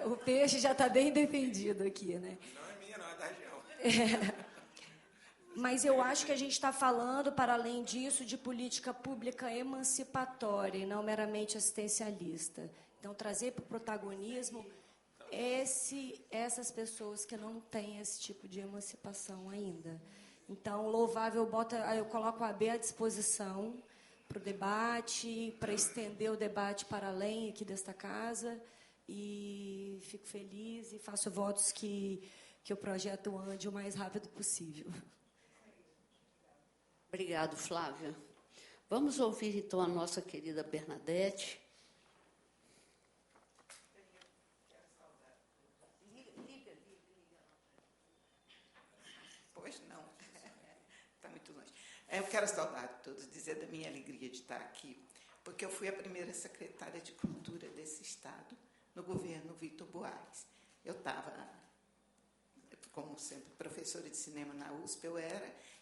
O peixe já está bem defendido aqui, né? Não é minha, não, é da região. Mas eu acho que a gente está falando, para além disso, de política pública emancipatória e não meramente assistencialista. Então, trazer para o protagonismo essas pessoas que não têm esse tipo de emancipação ainda. Então, louvável, eu coloco a AB à disposição para o debate, para estender o debate para além aqui desta casa, e fico feliz e faço votos que o projeto ande o mais rápido possível. Obrigado, Flávia. Vamos ouvir, então, a nossa querida Bernadette. Pois não, está muito longe. Eu quero saudar a todos, dizer da minha alegria de estar aqui, porque eu fui a primeira secretária de Cultura desse Estado, no governo Vitor Buarques. Eu estava, como sempre, professora de cinema na USP,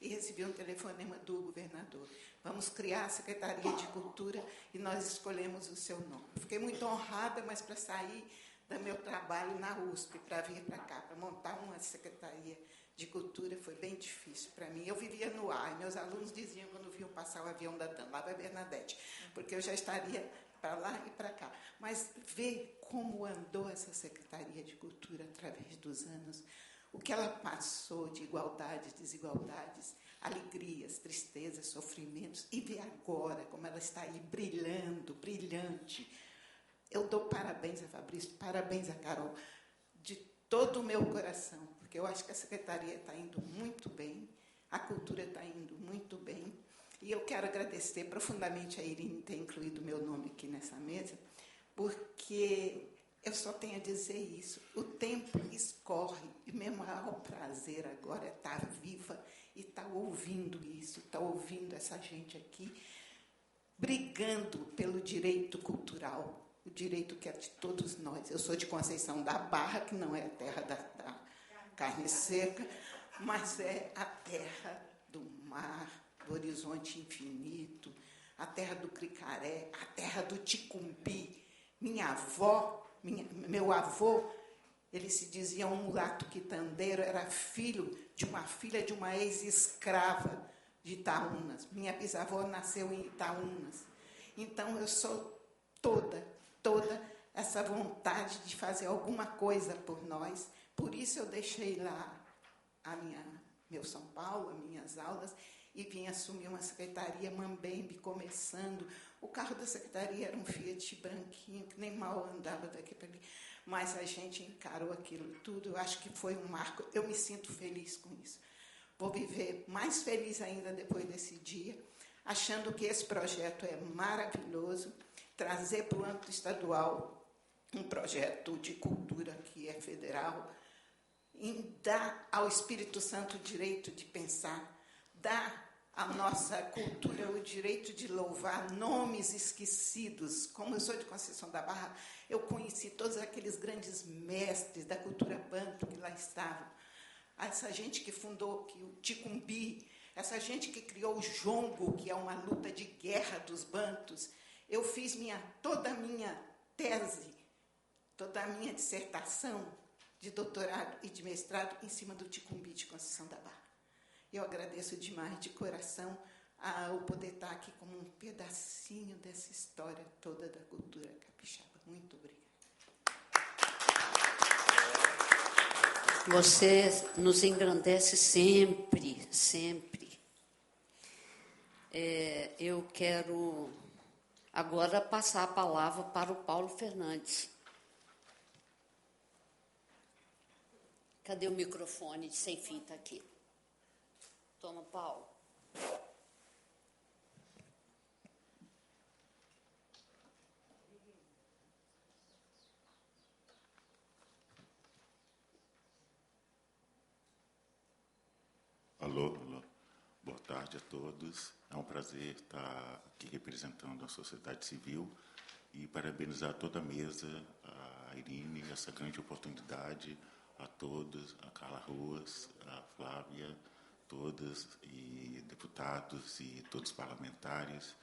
e recebi um telefonema do governador. Vamos criar a Secretaria de Cultura e nós escolhemos o seu nome. Fiquei muito honrada, mas para sair do meu trabalho na USP, para vir para cá, para montar uma Secretaria de Cultura, foi bem difícil para mim. Eu vivia no ar, e meus alunos diziam, quando viam passar o avião da TAM, lá vai Bernadette, porque eu já estaria para lá e para cá. Mas ver como andou essa Secretaria de Cultura através dos anos, o que ela passou de igualdades, desigualdades, alegrias, tristezas, sofrimentos, e ver agora como ela está aí brilhando, brilhante. Eu dou parabéns a Fabrício, parabéns a Carol, de todo o meu coração, porque eu acho que a Secretaria está indo muito bem, a cultura está indo muito bem, e eu quero agradecer profundamente a Irine ter incluído o meu nome aqui nessa mesa, porque eu só tenho a dizer isso, o tempo escorre, e meu maior prazer agora é estar viva e estar ouvindo isso, estar ouvindo essa gente aqui, brigando pelo direito cultural, o direito que é de todos nós. Eu sou de Conceição da Barra, que não é a terra da carne seca, mas é a terra do mar, do horizonte infinito, a terra do cricaré, a terra do ticumbi. Meu avô, ele se dizia um mulato quitandeiro, era filho de uma filha de uma ex-escrava de Itaúnas. Minha bisavó nasceu em Itaúnas. Então, eu sou toda essa vontade de fazer alguma coisa por nós. Por isso eu deixei lá meu São Paulo, as minhas aulas, e vim assumir uma secretaria mambembe, começando. O carro da secretaria era um Fiat branquinho, que nem mal andava daqui para ali, mas a gente encarou aquilo tudo. Eu acho que foi um marco. Eu me sinto feliz com isso. Vou viver mais feliz ainda depois desse dia, achando que esse projeto é maravilhoso, trazer para o âmbito estadual um projeto de cultura que é federal, em dar ao Espírito Santo o direito de pensar, dar à nossa cultura o direito de louvar nomes esquecidos. Como eu sou de Conceição da Barra, eu conheci todos aqueles grandes mestres da cultura banto que lá estavam. Essa gente que fundou o Ticumbi, essa gente que criou o jongo, que é uma luta de guerra dos bantos. Eu fiz toda a minha tese, toda a minha dissertação de doutorado e de mestrado em cima do Ticumbi de Conceição da Barra. Eu agradeço demais, de coração, o poder estar aqui como um pedacinho dessa história toda da cultura capixaba. Muito obrigada. Você nos engrandece sempre, sempre. Eu quero agora passar a palavra para o Paulo Fernandes. Cadê o microfone de sem fita aqui? Toma, Paulo. Alô. Boa tarde a todos. É um prazer estar aqui representando a sociedade civil e parabenizar toda a mesa, a Irine, essa grande oportunidade, a todos, a Carla Ruas, a Flávia, todas, e deputados e todos os parlamentares,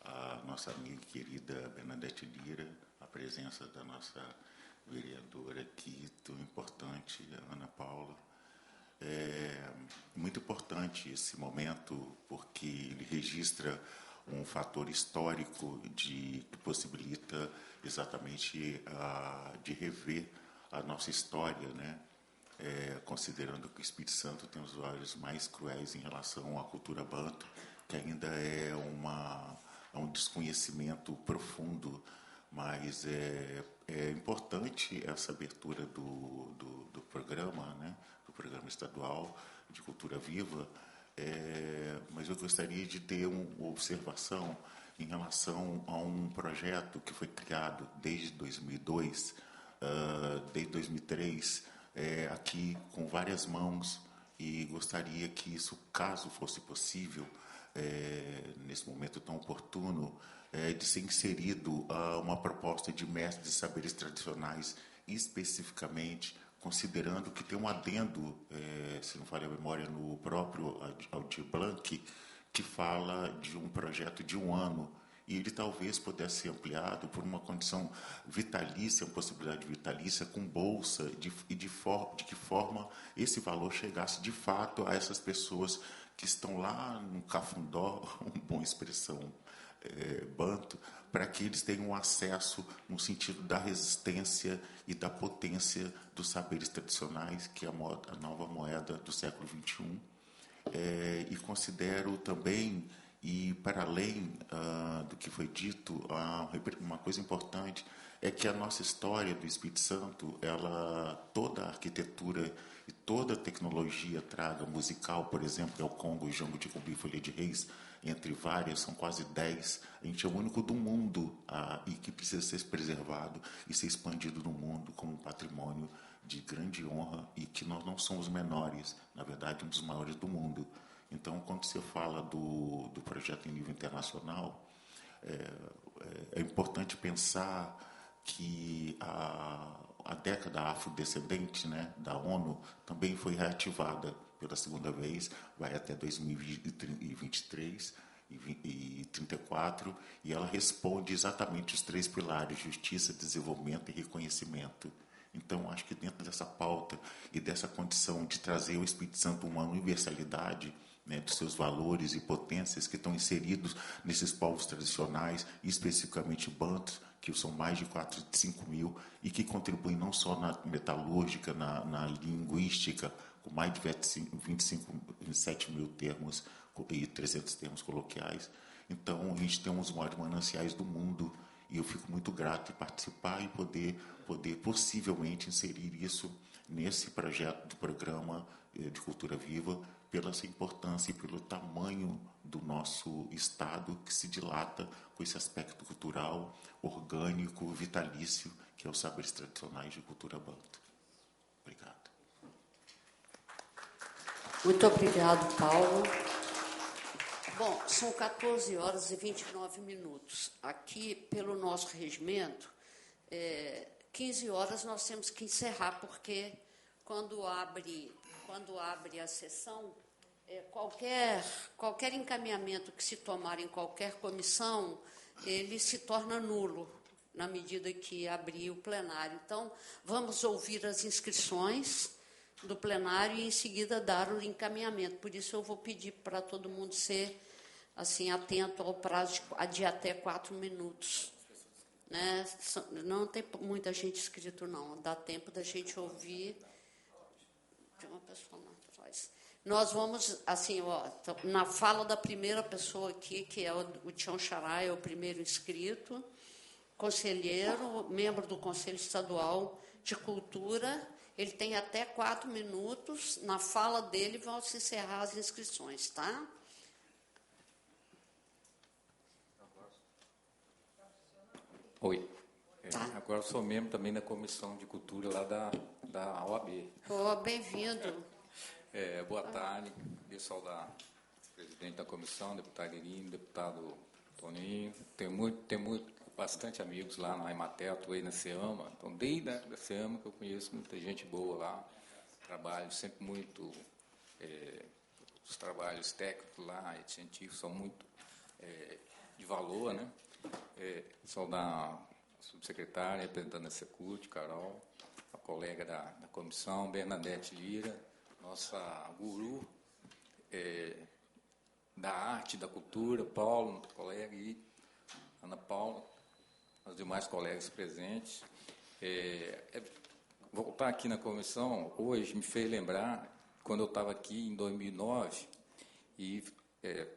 a nossa amiga querida Bernadette Lira, a presença da nossa vereadora aqui, tão importante, Ana Paula. É muito importante esse momento, porque ele registra um fator histórico que possibilita exatamente de rever a nossa história, né? Considerando que o Espírito Santo tem os olhos mais cruéis em relação à cultura banto, que ainda é um desconhecimento profundo, mas é importante essa abertura do programa, né? Do programa estadual de Cultura Viva, mas eu gostaria de ter uma observação em relação a um projeto que foi criado desde 2002, desde 2003, aqui com várias mãos, e gostaria que isso, caso fosse possível, nesse momento tão oportuno, de ser inserido uma proposta de mestre de saberes tradicionais, especificamente considerando que tem um adendo, se não falha a memória, no próprio Aldir Blanc, que fala de um projeto de 1 ano, e ele talvez pudesse ser ampliado por uma condição vitalícia, uma possibilidade vitalícia com bolsa, de que forma esse valor chegasse de fato a essas pessoas que estão lá no Cafundó, uma boa expressão banto, para que eles tenham acesso no sentido da resistência e da potência dos saberes tradicionais, que é a nova moeda do século XXI. E considero também, e para além do que foi dito, uma coisa importante é que a nossa história do Espírito Santo, toda a arquitetura e toda a tecnologia traga musical, por exemplo, é o Congo, o Jongo de Cumbi, Folha de Reis, entre várias, são quase 10. A gente é o único do mundo e que precisa ser preservado e ser expandido no mundo como um patrimônio de grande honra, e que nós não somos menores, na verdade, um dos maiores do mundo. Então, quando você fala do projeto em nível internacional, é importante pensar que a década afrodescendente, né, da ONU também foi reativada pela segunda vez, vai até 2023 e 34, e ela responde exatamente os 3 pilares: justiça, desenvolvimento e reconhecimento. Então, acho que dentro dessa pauta e dessa condição de trazer o Espírito Santo uma universalidade, né, dos seus valores e potências que estão inseridos nesses povos tradicionais, especificamente bantus, que são mais de 5 mil, e que contribuem não só na metalúrgica, na linguística, com mais de 27 mil termos e 300 termos coloquiais. Então, a gente tem um dos maiores mananciais do mundo, e eu fico muito grato em participar e poder possivelmente inserir isso nesse projeto do programa de Cultura Viva, pela sua importância e pelo tamanho do nosso Estado, que se dilata com esse aspecto cultural, orgânico, vitalício, que é os saberes tradicionais de cultura banto. Obrigado. Muito obrigado, Paulo. Bom, são 14 horas e 29 minutos. Aqui, pelo nosso regimento, 15 horas nós temos que encerrar, porque quando abre a sessão, qualquer encaminhamento que se tomar em qualquer comissão, ele se torna nulo, na medida que abrir o plenário. Então, vamos ouvir as inscrições do plenário e, em seguida, dar o encaminhamento. Por isso, eu vou pedir para todo mundo ser assim, atento ao prazo de até 4 minutos. Né? Não tem muita gente inscrita, não. Dá tempo da gente ouvir. Tem uma pessoa lá atrás. Nós vamos, assim, na fala da primeira pessoa aqui, que é o Tião Xará, é o primeiro inscrito, conselheiro, membro do Conselho Estadual de Cultura. Ele tem até 4 minutos. Na fala dele vão se encerrar as inscrições, tá? Oi. Agora eu sou membro também da Comissão de Cultura lá da OAB. Bem-vindo. Boa tarde. Queria saudar o presidente da comissão, deputado Irine, deputado Toninho. Tenho bastante amigos lá na Emater, atuei na SEAMA. Então, desde a SEAMA que eu conheço muita gente boa lá. Trabalho sempre muito... os trabalhos técnicos lá e científicos são muito de valor, né? Saudar a subsecretária, representando a Secult, Carol, a colega da comissão, Bernadette Lira, nossa guru da arte, da cultura, Paulo, colega, e Ana Paula, os demais colegas presentes. Voltar aqui na comissão, hoje, me fez lembrar, quando eu estava aqui em 2009, e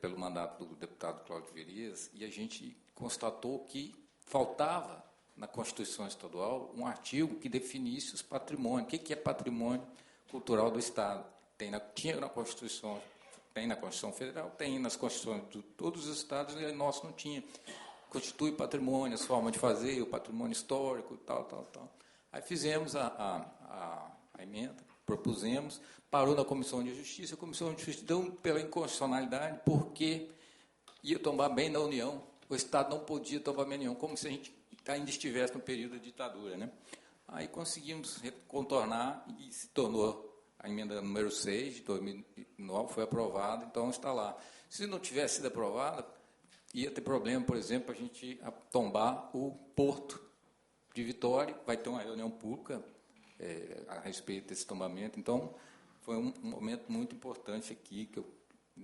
pelo mandato do deputado Cláudio Verias, e a gente constatou que faltava na Constituição Estadual um artigo que definisse os patrimônios. O que é patrimônio cultural do Estado? Tinha na Constituição, tem na Constituição Federal, tem nas Constituições de todos os Estados, e nosso não tinha. Constitui patrimônio, as formas de fazer, o patrimônio histórico, tal. Aí fizemos a emenda, propusemos, parou na Comissão de Justiça, a Comissão de Justiça deu pela inconstitucionalidade, porque ia tomar bem na União. O Estado não podia tomar bem nenhum, como se a gente ainda estivesse no período de ditadura, né? Aí conseguimos contornar e se tornou a emenda número 6 de 2009, foi aprovada, então está lá. Se não tivesse sido aprovada, ia ter problema, por exemplo, a gente tombar o Porto de Vitória, vai ter uma reunião pública a respeito desse tombamento. Então, foi um momento muito importante aqui, que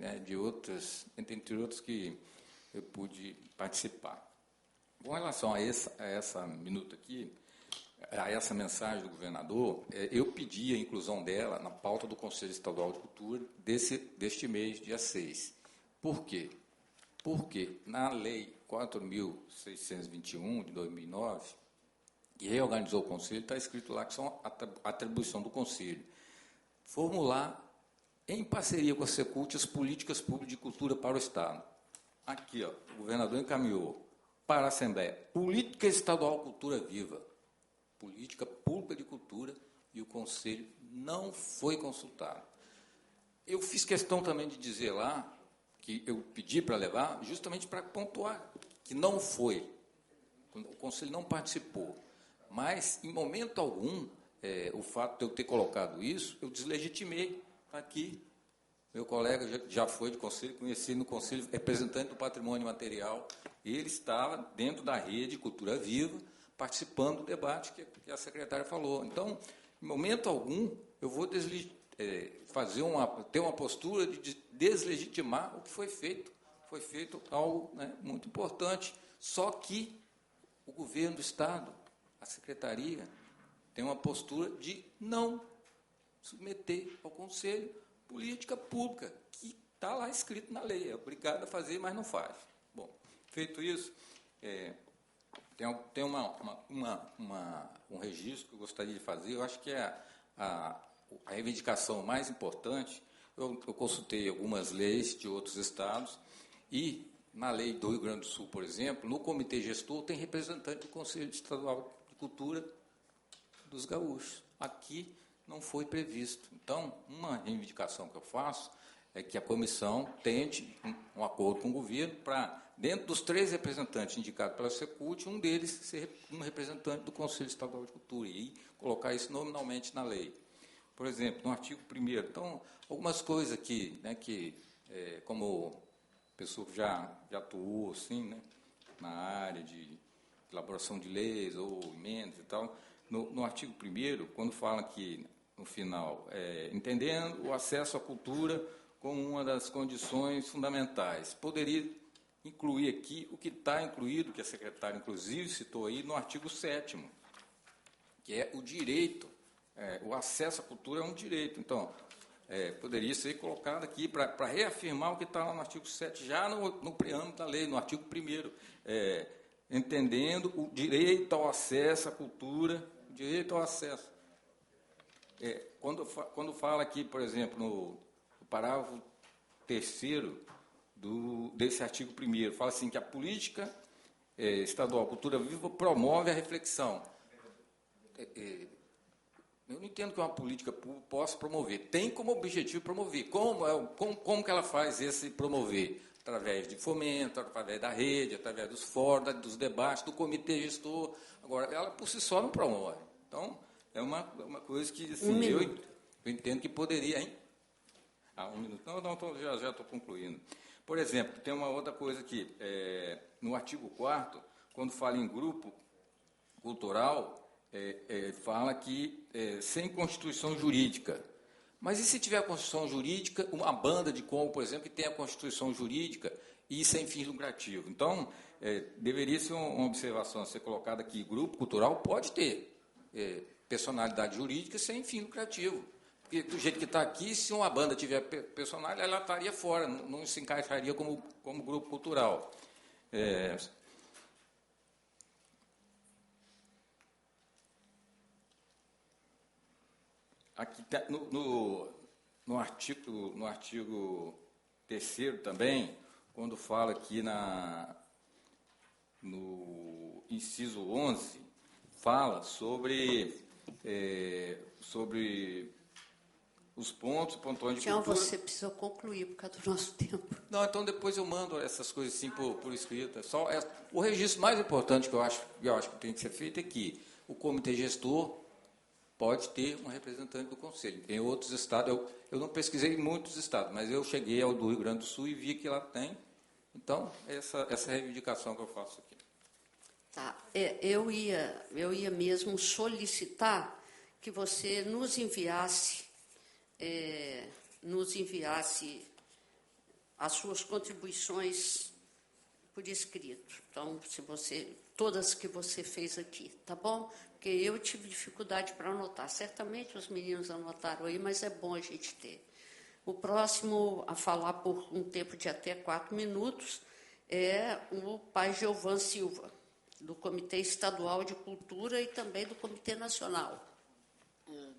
entre outros que eu pude participar. Com relação a essa minuta aqui, a essa mensagem do governador, eu pedi a inclusão dela na pauta do Conselho Estadual de Cultura deste mês, dia 6. Por quê? Porque na Lei 4.621, de 2009, que reorganizou o Conselho, está escrito lá que são atribuição do Conselho. Formular, em parceria com a Secult, as políticas públicas de cultura para o Estado. Aqui, o governador encaminhou para a Assembleia Política Estadual Cultura Viva, Política Pública de Cultura, e o Conselho não foi consultado. Eu fiz questão também de dizer lá, que eu pedi para levar, justamente para pontuar que não foi. O Conselho não participou. Mas, em momento algum, o fato de eu ter colocado isso, eu deslegitimei aqui. Meu colega já foi de conselho, conheci no conselho, representante do patrimônio material. Ele estava dentro da rede Cultura Viva, participando do debate que a secretária falou. Então, em momento algum, eu vou ter uma postura de deslegitimar o que foi feito. Foi feito algo, né, muito importante. Só que o governo do Estado, a secretaria, tem uma postura de não submeter ao Conselho política pública, que está lá escrito na lei, é obrigado a fazer, mas não faz. Bom, feito isso, tem um registro que eu gostaria de fazer. Eu acho que é a reivindicação mais importante. Eu consultei algumas leis de outros estados e, na lei do Rio Grande do Sul, por exemplo, no comitê gestor tem representante do Conselho Estadual de Cultura dos gaúchos. Aqui não foi previsto. Então, uma reivindicação que eu faço é que a comissão tente um acordo com o governo para, dentro dos 3 representantes indicados pela Secult, um deles ser um representante do Conselho Estadual de Cultura e colocar isso nominalmente na lei. Por exemplo, no artigo 1º. Então, algumas coisas aqui, né, como pessoa que já atuou assim, né, na área de elaboração de leis ou emendas e tal, no artigo 1º, quando fala aqui, no final, entendendo o acesso à cultura como uma das condições fundamentais, poderia incluir aqui o que está incluído, que a secretária, inclusive, citou aí, no artigo 7º, que é o direito, o acesso à cultura é um direito. Então, poderia ser colocado aqui para reafirmar o que está lá no artigo 7, já no preâmbulo da lei, no artigo 1º, entendendo o direito ao acesso à cultura, o direito ao acesso. Quando fala aqui, por exemplo, no parágrafo 3º desse artigo 1º, fala assim que a política estadual Cultura Viva promove a reflexão. Eu não entendo que uma política pública possa promover. Tem como objetivo promover. Como que ela faz esse promover? Através de fomento, através da rede, através dos fóruns, dos debates, do comitê gestor. Agora, ela por si só não promove. Então, é uma coisa que assim, eu entendo que poderia, hein? 1 minuto. Não, já estou concluindo. Por exemplo, tem uma outra coisa aqui. No artigo 4º, quando fala em grupo cultural, fala que sem constituição jurídica. Mas e se tiver a constituição jurídica, uma banda de Congo, por exemplo, que tem a constituição jurídica e sem fins lucrativos? Então, deveria ser uma observação a ser colocada aqui. Grupo cultural pode ter personalidade jurídica sem fim lucrativo. Porque, do jeito que está aqui, se uma banda tiver personalidade, ela estaria fora, não se encaixaria como grupo cultural. Aqui no artigo 3º também, quando fala aqui no inciso 11, fala sobre os pontões de cultura. Você precisou concluir por causa do nosso tempo. Não, então depois eu mando essas coisas assim por escrito. O registro mais importante que eu acho que tem que ser feito é que o comitê gestor pode ter um representante do Conselho. Em outros estados, eu não pesquisei em muitos estados, mas eu cheguei ao do Rio Grande do Sul e vi que lá tem. Então, essa reivindicação que eu faço aqui. Tá. Eu ia mesmo solicitar que você nos enviasse as suas contribuições por escrito. Então, todas que você fez aqui, tá bom? Porque eu tive dificuldade para anotar. Certamente os meninos anotaram aí, mas é bom a gente ter. O próximo a falar por um tempo de até 4 minutos é o pai Giovan Silva, do Comitê Estadual de Cultura e também do Comitê Nacional.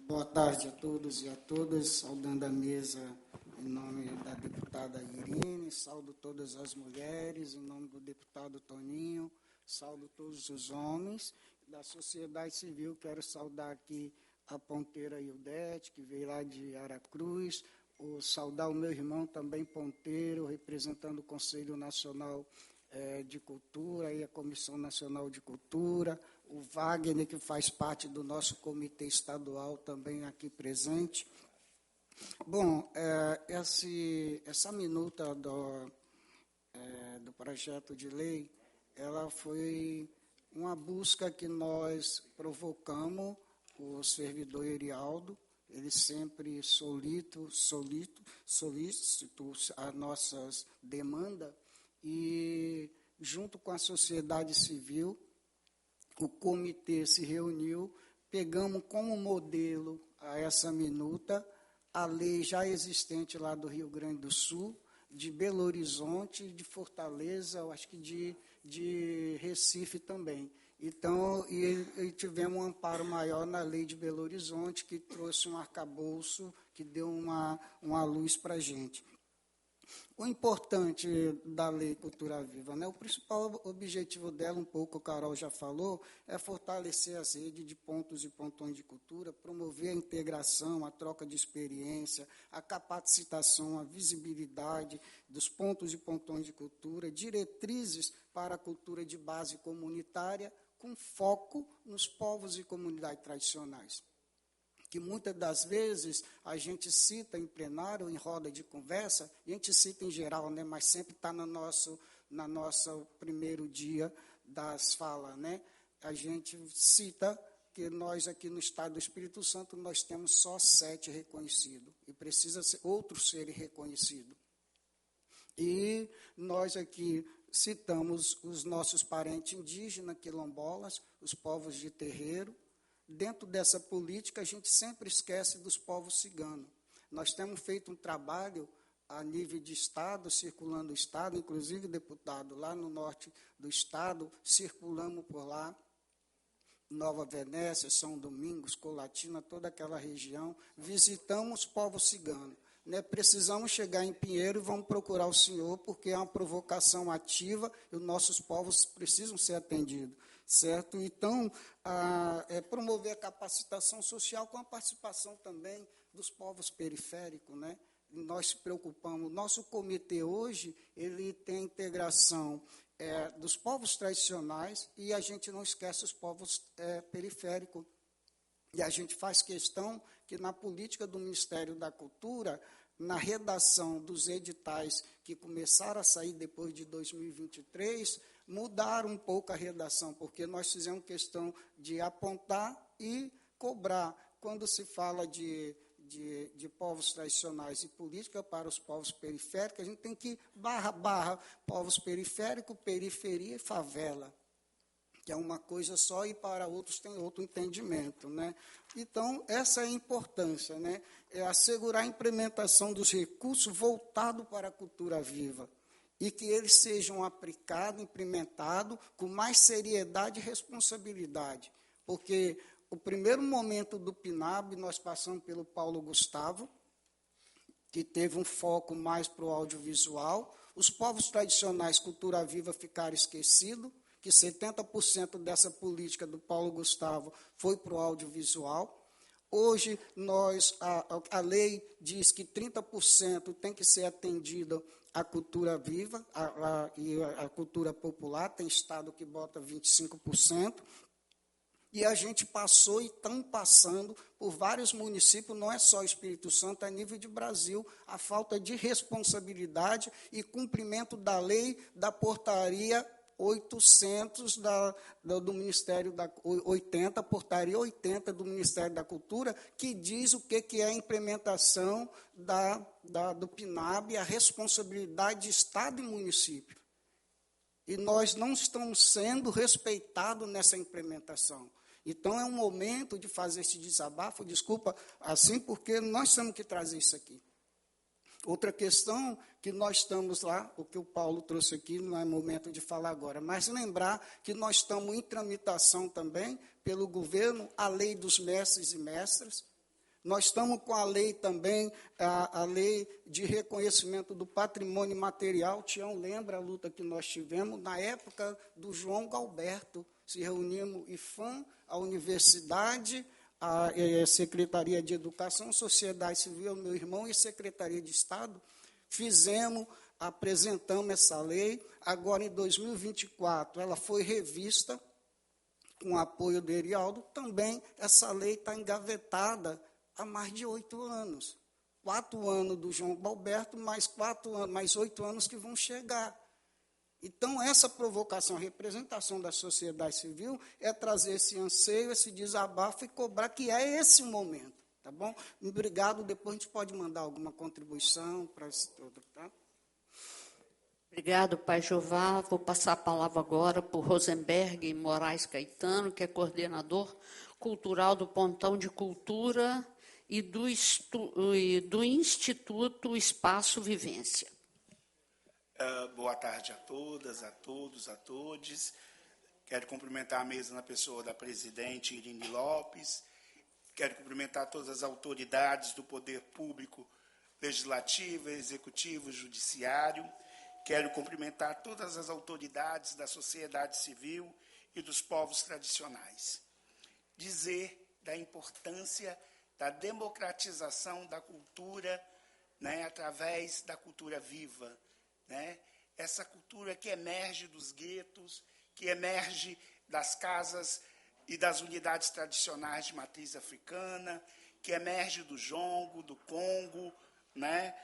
Boa tarde a todos e a todas, saudando a mesa em nome da deputada Irine, saudo todas as mulheres, em nome do deputado Toninho, saudo todos os homens da sociedade civil. Quero saudar aqui a ponteira Ildete, que veio lá de Aracruz, saudar o meu irmão também ponteiro, representando o Conselho Nacional de Cultura e a Comissão Nacional de Cultura, o Wagner, que faz parte do nosso comitê estadual, também aqui presente. Bom, essa minuta do projeto de lei, ela foi uma busca que nós provocamos, o servidor Erialdo, ele sempre solicitou as nossas demandas e, junto com a sociedade civil, o comitê se reuniu, pegamos como modelo a essa minuta a lei já existente lá do Rio Grande do Sul, de Belo Horizonte, de Fortaleza, eu acho que de Recife também. Então, e tivemos um amparo maior na lei de Belo Horizonte, que trouxe um arcabouço, que deu uma luz para a gente. O importante da Lei Cultura Viva, né? O principal objetivo dela, um pouco o Carol já falou, é fortalecer as redes de pontos e pontões de cultura, promover a integração, a troca de experiência, a capacitação, a visibilidade dos pontos e pontões de cultura, diretrizes para a cultura de base comunitária, com foco nos povos e comunidades tradicionais, que muitas das vezes a gente cita em plenário, em roda de conversa, e a gente cita em geral, né, mas sempre está no nosso primeiro dia das falas, né? A gente cita que nós aqui no Estado do Espírito Santo, nós temos só 7 reconhecidos, e precisa outros serem reconhecidos. E nós aqui citamos os nossos parentes indígenas, quilombolas, os povos de terreiro. Dentro dessa política, a gente sempre esquece dos povos ciganos. Nós temos feito um trabalho a nível de Estado, circulando o Estado, inclusive, deputado, lá no norte do Estado, circulamos por lá, Nova Venécia, São Domingos, Colatina, toda aquela região, visitamos os povos ciganos. Né, precisamos chegar em Pinheiro e vamos procurar o senhor, porque é uma provocação ativa e os nossos povos precisam ser atendidos, certo? Então, promover a capacitação social com a participação também dos povos periféricos, né? Nós se preocupamos, nosso comitê hoje, ele tem a integração dos povos tradicionais e a gente não esquece os povos periféricos. E a gente faz questão que na política do Ministério da Cultura, na redação dos editais que começaram a sair depois de 2023, mudaram um pouco a redação, porque nós fizemos questão de apontar e cobrar. Quando se fala de povos tradicionais e política para os povos periféricos, a gente tem que barra povos periféricos, periferia e favela, que é uma coisa só e para outros tem outro entendimento, né? Então, essa é a importância, né? É assegurar a implementação dos recursos voltados para a cultura viva e que eles sejam aplicados, implementados com mais seriedade e responsabilidade, porque o primeiro momento do PNAB, nós passamos pelo Paulo Gustavo, que teve um foco mais para o audiovisual, os povos tradicionais, cultura viva, ficaram esquecidos, que 70% dessa política do Paulo Gustavo foi para o audiovisual. Hoje, a lei diz que 30% tem que ser atendida à cultura viva e à cultura popular, tem estado que bota 25%. E a gente passou e estamos passando por vários municípios, não é só Espírito Santo, é nível de Brasil, a falta de responsabilidade e cumprimento da lei, da portaria 800 do Ministério da 80, portaria 80 do Ministério da Cultura, que diz o que é a implementação do PNAB, a responsabilidade de Estado e município. E nós não estamos sendo respeitados nessa implementação. Então, é um momento de fazer esse desabafo, desculpa, assim, porque nós temos que trazer isso aqui. Outra questão que nós estamos lá, o que o Paulo trouxe aqui, não é momento de falar agora, mas lembrar que nós estamos em tramitação também, pelo governo, a lei dos mestres e mestras. Nós estamos com a lei também, a lei de reconhecimento do patrimônio material. Tião lembra a luta que nós tivemos na época do João Galberto. Se reunimos IFAM, a universidade, a Secretaria de Educação, Sociedade Civil, meu irmão, e Secretaria de Estado, apresentamos essa lei. Agora, em 2024, ela foi revista, com o apoio do Erialdo. Também essa lei está engavetada há mais de 8 anos. 4 anos do João Galberto, mais 8 anos que vão chegar. Então, essa provocação, a representação da sociedade civil é trazer esse anseio, esse desabafo e cobrar que é esse o momento. tá bom? Obrigado, depois a gente pode mandar alguma contribuição para isso tudo, tá? Obrigado, Pai Jeová. Vou passar a palavra agora para o Rosenberg Moraes Caetano, que é coordenador cultural do Pontão de Cultura e do Instituto Espaço Vivência. Boa tarde a todas, a todos, a todes. Quero cumprimentar a mesa na pessoa da presidente Irine Lopes. Quero cumprimentar todas as autoridades do poder público, legislativo, executivo, judiciário. Quero cumprimentar todas as autoridades da sociedade civil e dos povos tradicionais. Dizer da importância da democratização da cultura, né, através da cultura viva, né? Essa cultura que emerge dos guetos, que emerge das casas e das unidades tradicionais de matriz africana, que emerge do jongo, do congo, né?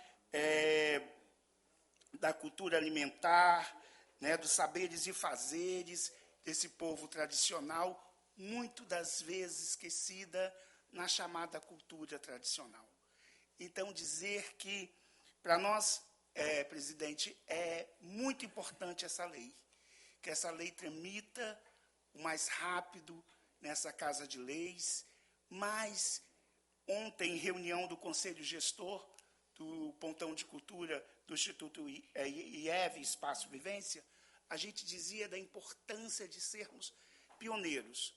Da cultura alimentar, né? Dos saberes e fazeres desse povo tradicional, muito das vezes esquecida na chamada cultura tradicional. Então, dizer que, para nós, presidente, é muito importante essa lei, que essa lei tramita o mais rápido nessa Casa de Leis, mas ontem, em reunião do Conselho Gestor do Pontão de Cultura do Instituto IEV, Espaço Vivência, a gente dizia da importância de sermos pioneiros.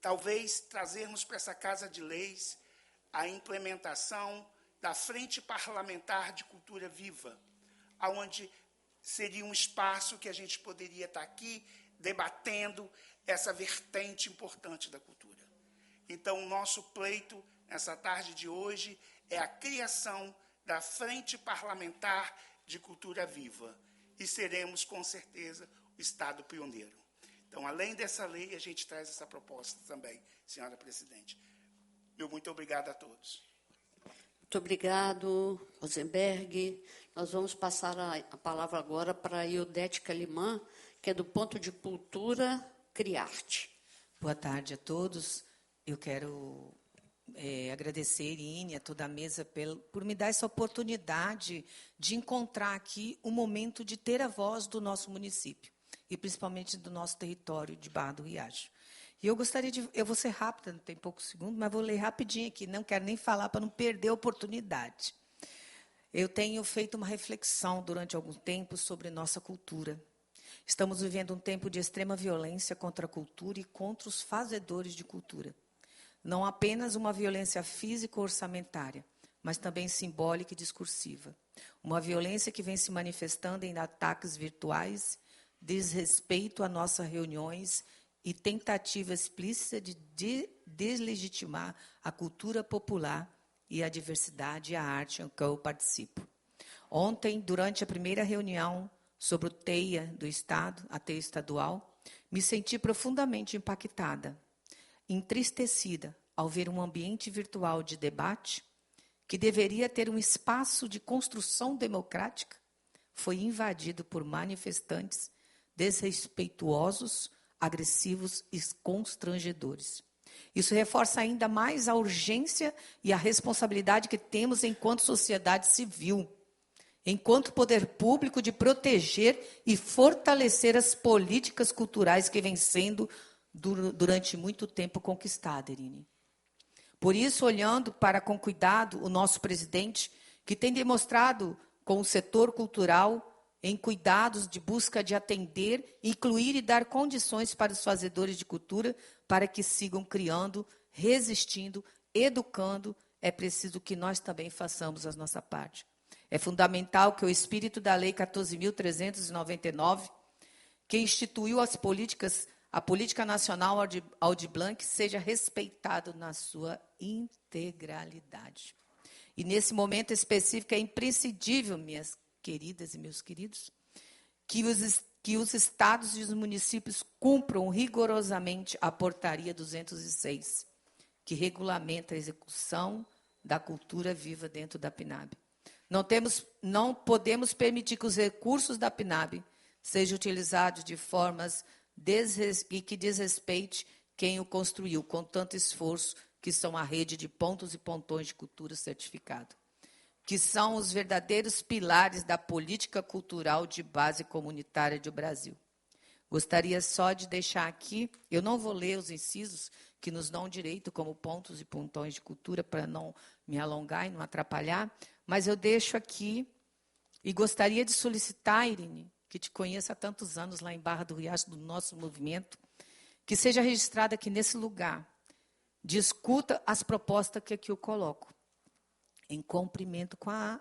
Talvez trazermos para essa Casa de Leis a implementação da Frente Parlamentar de Cultura Viva, onde seria um espaço que a gente poderia estar aqui debatendo essa vertente importante da cultura. Então, o nosso pleito, nessa tarde de hoje, é a criação da Frente Parlamentar de Cultura Viva. E seremos, com certeza, o Estado pioneiro. Então, além dessa lei, a gente traz essa proposta também, senhora presidente. Meu muito obrigado a todos. Muito obrigado, Rosenberg. Nós vamos passar a palavra agora para a Ildete Calimã, que é do Ponto de Cultura Criarte. Boa tarde a todos. Eu quero agradecer, Irine, a toda a mesa, por me dar essa oportunidade de encontrar aqui um momento de ter a voz do nosso município, e principalmente do nosso território de Barra do Riacho. E eu gostaria de... Eu vou ser rápida, não tem poucos segundos, mas vou ler rapidinho aqui, não quero nem falar para não perder a oportunidade. Eu tenho feito uma reflexão durante algum tempo sobre nossa cultura. Estamos vivendo um tempo de extrema violência contra a cultura e contra os fazedores de cultura. Não apenas uma violência física ou orçamentária, mas também simbólica e discursiva. Uma violência que vem se manifestando em ataques virtuais, desrespeito a nossas reuniões e tentativa explícita de deslegitimar a cultura popular e a diversidade e a arte em que eu participo. Ontem, durante a primeira reunião sobre o TEIA do Estado, a TEIA estadual, me senti profundamente impactada, entristecida ao ver um ambiente virtual de debate que deveria ter um espaço de construção democrática, foi invadido por manifestantes desrespeituosos, agressivos e constrangedores. Isso reforça ainda mais a urgência e a responsabilidade que temos enquanto sociedade civil, enquanto poder público, de proteger e fortalecer as políticas culturais que vêm sendo durante muito tempo conquistada, Irine. Por isso, olhando para com cuidado o nosso presidente, que tem demonstrado com o setor cultural em cuidados de busca de atender, incluir e dar condições para os fazedores de cultura para que sigam criando, resistindo, educando, é preciso que nós também façamos a nossa parte. É fundamental que o espírito da Lei 14.399, que instituiu as políticas, a Política Nacional Aldir Blanc, seja respeitado na sua integralidade. E nesse momento específico é imprescindível, minhas queridas e meus queridos, que os estados e os municípios cumpram rigorosamente a Portaria 206, que regulamenta a execução da cultura viva dentro da PNAB. Não podemos permitir que os recursos da PNAB sejam utilizados de formas que desrespeite quem o construiu com tanto esforço que são a rede de pontos e pontões de cultura certificado, que são os verdadeiros pilares da política cultural de base comunitária do Brasil. Gostaria só de deixar aqui, eu não vou ler os incisos que nos dão direito como pontos e pontões de cultura, para não me alongar e não atrapalhar, mas eu deixo aqui, e gostaria de solicitar, Irine, que te conheço há tantos anos lá em Barra do Riacho, do nosso movimento, que seja registrada aqui nesse lugar, discuta as propostas que aqui eu coloco, em cumprimento com a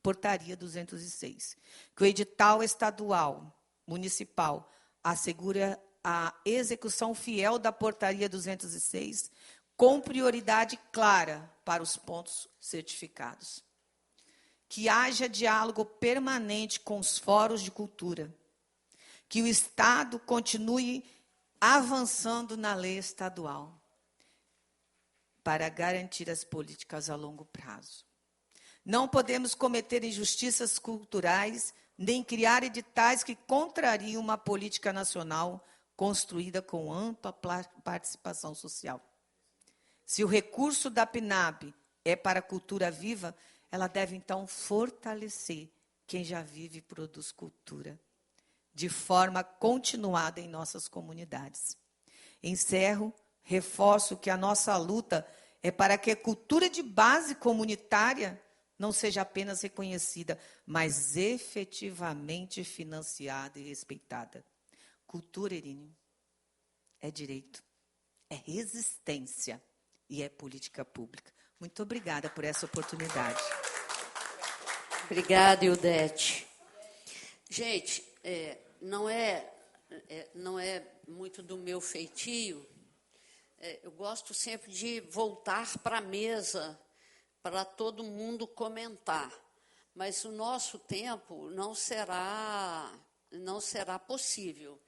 portaria 206, que o edital estadual, municipal, assegura a execução fiel da portaria 206, com prioridade clara para os pontos certificados. Que haja diálogo permanente com os fóruns de cultura. Que o Estado continue avançando na lei estadual para garantir as políticas a longo prazo. Não podemos cometer injustiças culturais nem criar editais que contrariam uma política nacional construída com ampla participação social. Se o recurso da PNAB é para a cultura viva, ela deve, então, fortalecer quem já vive e produz cultura, de forma continuada em nossas comunidades. Encerro, reforço que a nossa luta é para que a cultura de base comunitária não seja apenas reconhecida, mas efetivamente financiada e respeitada. Cultura, Irine, é direito, é resistência e é política pública. Muito obrigada por essa oportunidade. Obrigada, Ildete. Gente, não é muito do meu feitio. Eu gosto sempre de voltar para a mesa para todo mundo comentar, mas o nosso tempo não será possível.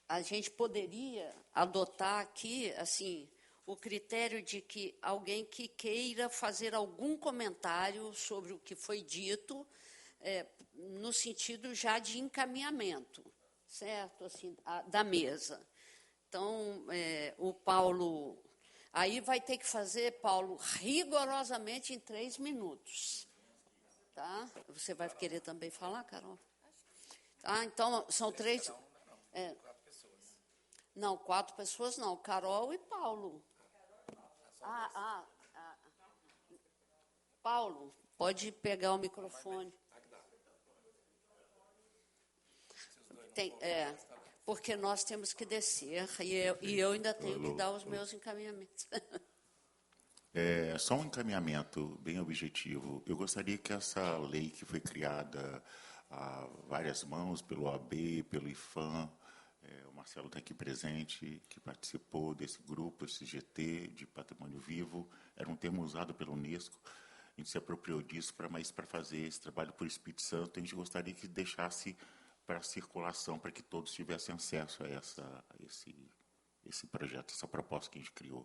A gente poderia adotar aqui, assim, o critério de que alguém que queira fazer algum comentário sobre o que foi dito, no sentido já de encaminhamento, certo? Assim, da mesa. Então, o Paulo... Aí vai ter que fazer, Paulo, rigorosamente em 3 minutos. Tá? Você vai querer também falar, Carol? Tá? Então, são 3... Não, 4 pessoas não. Carol e Paulo. Paulo, pode pegar o microfone. Porque nós temos que descer e eu ainda tenho que dar os meus encaminhamentos. Só um encaminhamento bem objetivo. Eu gostaria que essa lei que foi criada a várias mãos, pelo OAB, pelo IFAM, o Marcelo está aqui presente, que participou desse grupo, esse GT de Patrimônio Vivo, era um termo usado pela Unesco, a gente se apropriou disso, mas para fazer esse trabalho por Espírito Santo, a gente gostaria que deixasse para circulação, para que todos tivessem acesso a esse projeto, essa proposta que a gente criou.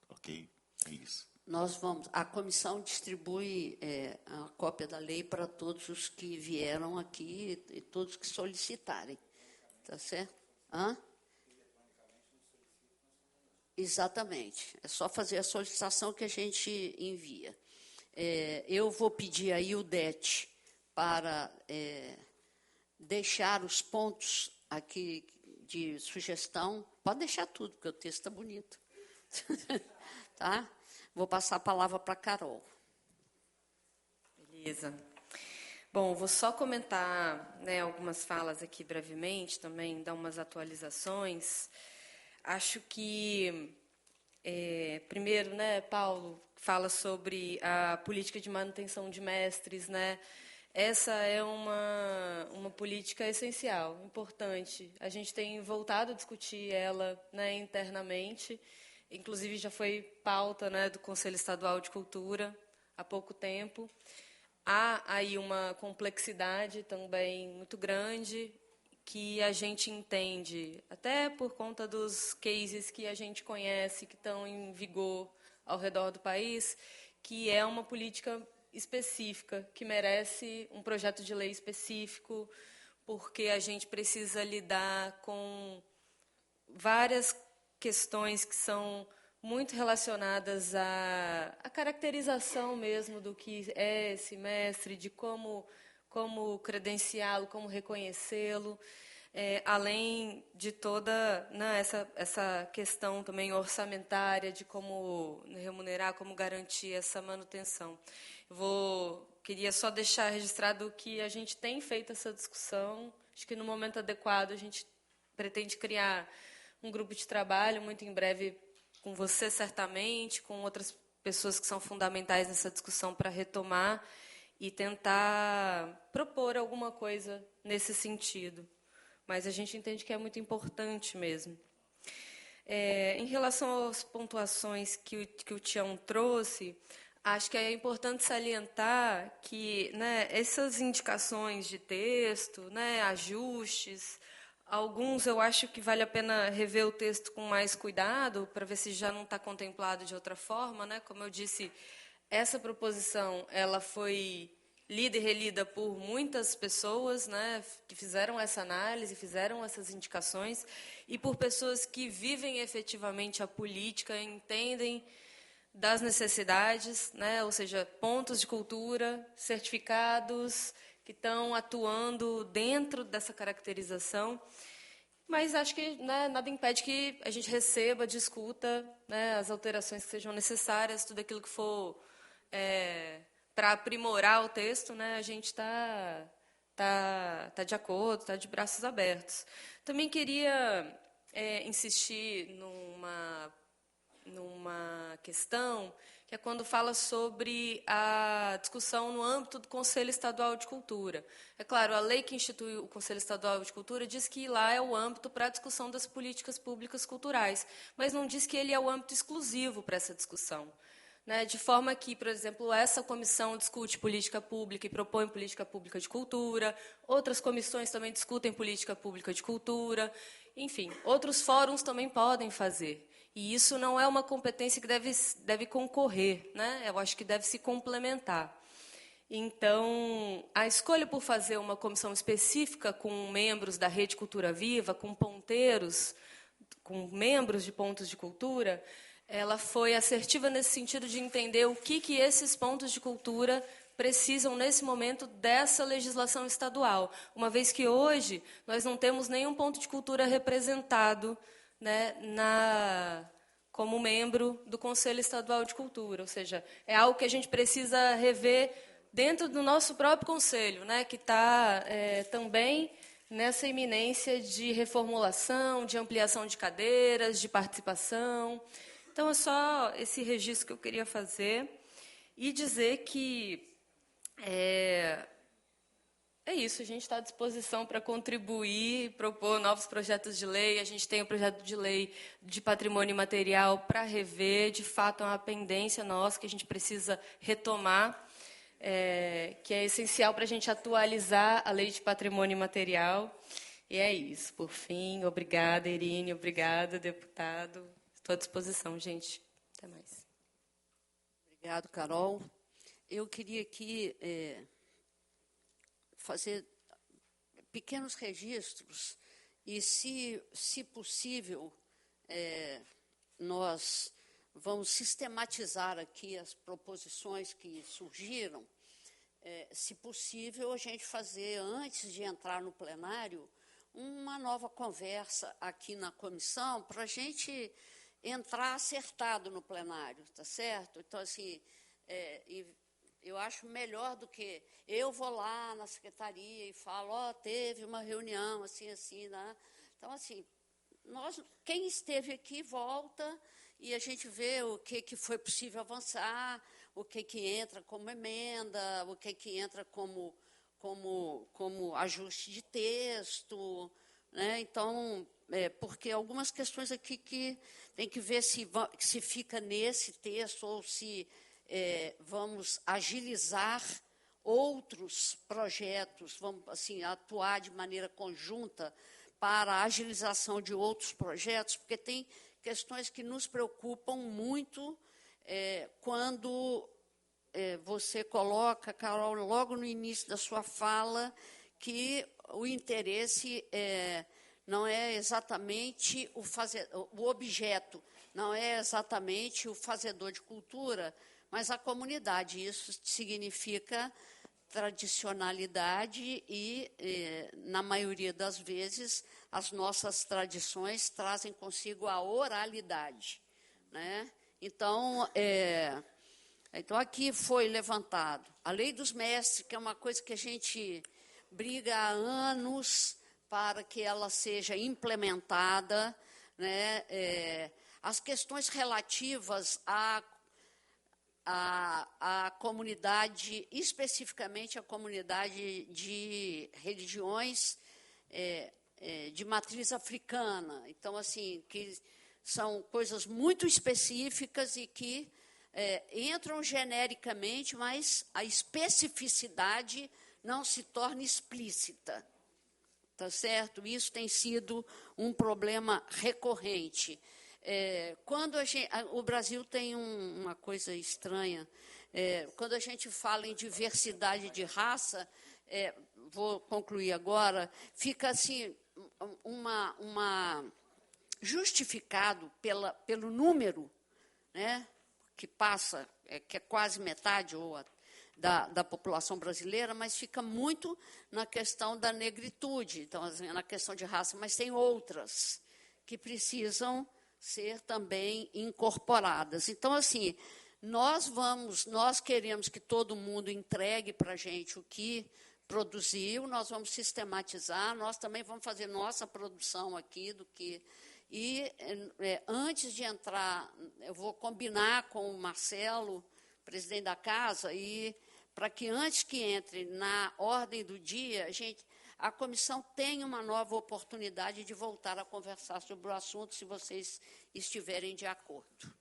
Ok? É isso. A comissão distribui a cópia da lei para todos os que vieram aqui e todos que solicitarem. Tá certo? Exatamente. É só fazer a solicitação que a gente envia. Eu vou pedir a Ildete para deixar os pontos aqui de sugestão. Pode deixar tudo, porque o texto está bonito. Tá? Vou passar a palavra para a Carol. Beleza. Bom, vou só comentar, algumas falas aqui brevemente, também dar umas atualizações. Acho que, primeiro, Paulo fala sobre a política de manutenção de mestres, Essa é uma política essencial, importante. A gente tem voltado a discutir ela internamente, inclusive já foi pauta do Conselho Estadual de Cultura há pouco tempo. Há aí uma complexidade também muito grande que a gente entende, até por conta dos cases que a gente conhece, que estão em vigor ao redor do país, que é uma política específica, que merece um projeto de lei específico, porque a gente precisa lidar com várias questões que são muito relacionadas à caracterização mesmo do que é esse mestre, de como credenciá-lo, como reconhecê-lo, além de toda, né, essa questão também orçamentária de como remunerar, como garantir essa manutenção. Queria só deixar registrado que a gente tem feito essa discussão. Acho que no momento adequado a gente pretende criar um grupo de trabalho, muito em breve com você, certamente, com outras pessoas que são fundamentais nessa discussão para retomar e tentar propor alguma coisa nesse sentido. Mas a gente entende que é muito importante mesmo. Em relação às pontuações que o Tião trouxe, acho que é importante salientar que, né, essas indicações de texto, né, ajustes, alguns eu acho que vale a pena rever o texto com mais cuidado, para ver se já não está contemplado de outra forma, né? Como eu disse, essa proposição ela foi lida e relida por muitas pessoas, né, que fizeram essa análise, fizeram essas indicações, e por pessoas que vivem efetivamente a política, entendem das necessidades, né, ou seja, pontos de cultura, certificados que estão atuando dentro dessa caracterização. Mas acho que, né, nada impede que a gente receba, discuta, né, as alterações que sejam necessárias, tudo aquilo que for para aprimorar o texto, né, a gente está de acordo, está de braços abertos. Também queria insistir numa questão que é quando fala sobre a discussão no âmbito do Conselho Estadual de Cultura. É claro, a lei que institui o Conselho Estadual de Cultura diz que lá é o âmbito para a discussão das políticas públicas culturais, mas não diz que ele é o âmbito exclusivo para essa discussão. Né, de forma que, por exemplo, essa comissão discute política pública e propõe política pública de cultura, outras comissões também discutem política pública de cultura, enfim, outros fóruns também podem fazer. E isso não é uma competência que deve concorrer, né? Eu acho que deve se complementar. Então, a escolha por fazer uma comissão específica com membros da Rede Cultura Viva, com ponteiros, com membros de pontos de cultura, ela foi assertiva nesse sentido de entender o que esses pontos de cultura precisam, nesse momento, dessa legislação estadual, uma vez que hoje nós não temos nenhum ponto de cultura representado, né, como membro do Conselho Estadual de Cultura, ou seja, é algo que a gente precisa rever dentro do nosso próprio Conselho, né, que está também nessa iminência de reformulação, de ampliação de cadeiras, de participação. Então, é só esse registro que eu queria fazer e dizer que é isso, a gente está à disposição para contribuir, propor novos projetos de lei. A gente tem o projeto de lei de patrimônio imaterial para rever. De fato, é uma pendência nossa que a gente precisa retomar, que é essencial para a gente atualizar a lei de patrimônio imaterial. E é isso. Por fim, obrigada, Irine, obrigada, deputado. Estou à disposição, gente. Até mais. Obrigado, Carol. Eu queria aqui fazer pequenos registros e, se possível, nós vamos sistematizar aqui as proposições que surgiram. Se possível, a gente fazer, antes de entrar no plenário, uma nova conversa aqui na comissão para a gente entrar acertado no plenário, tá certo? Então, assim, eu acho melhor do que eu vou lá na secretaria e falo, teve uma reunião, assim, né? Então, assim, quem esteve aqui volta e a gente vê o que foi possível avançar, o que entra como emenda, o que entra como ajuste de texto, né? Então, porque algumas questões aqui que tem que ver se fica nesse texto ou se vamos agilizar outros projetos, vamos assim, atuar de maneira conjunta para a agilização de outros projetos, porque tem questões que nos preocupam muito quando você coloca, Carol, logo no início da sua fala, que o interesse não é exatamente o objeto, não é exatamente o fazedor de cultura, mas a comunidade. Isso significa tradicionalidade e, na maioria das vezes, as nossas tradições trazem consigo a oralidade, né? Então, aqui foi levantado a lei dos mestres, que é uma coisa que a gente briga há anos para que ela seja implementada, né? As questões relativas à comunidade, especificamente a comunidade de religiões de matriz africana. Então, assim, que são coisas muito específicas e que entram genericamente, mas a especificidade não se torna explícita. Tá certo? Isso tem sido um problema recorrente. Quando o Brasil tem uma coisa estranha, quando a gente fala em diversidade de raça, vou concluir agora, fica assim justificado pelo número, né, que passa, que é quase metade da população brasileira, mas fica muito na questão da negritude, então, na questão de raça, mas tem outras que precisam ser também incorporadas. Então, assim, nós queremos que todo mundo entregue para a gente o que produziu, nós vamos sistematizar, nós também vamos fazer nossa produção aqui antes de entrar, eu vou combinar com o Marcelo, presidente da casa, e para que antes que entre na ordem do dia, a comissão tenha uma nova oportunidade de voltar a conversar sobre o assunto, se vocês estiverem de acordo.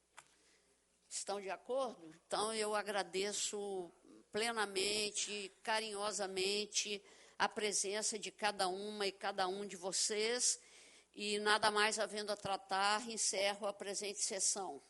Estão de acordo? Então, eu agradeço plenamente, carinhosamente, a presença de cada uma e cada um de vocês, e nada mais havendo a tratar, encerro a presente sessão.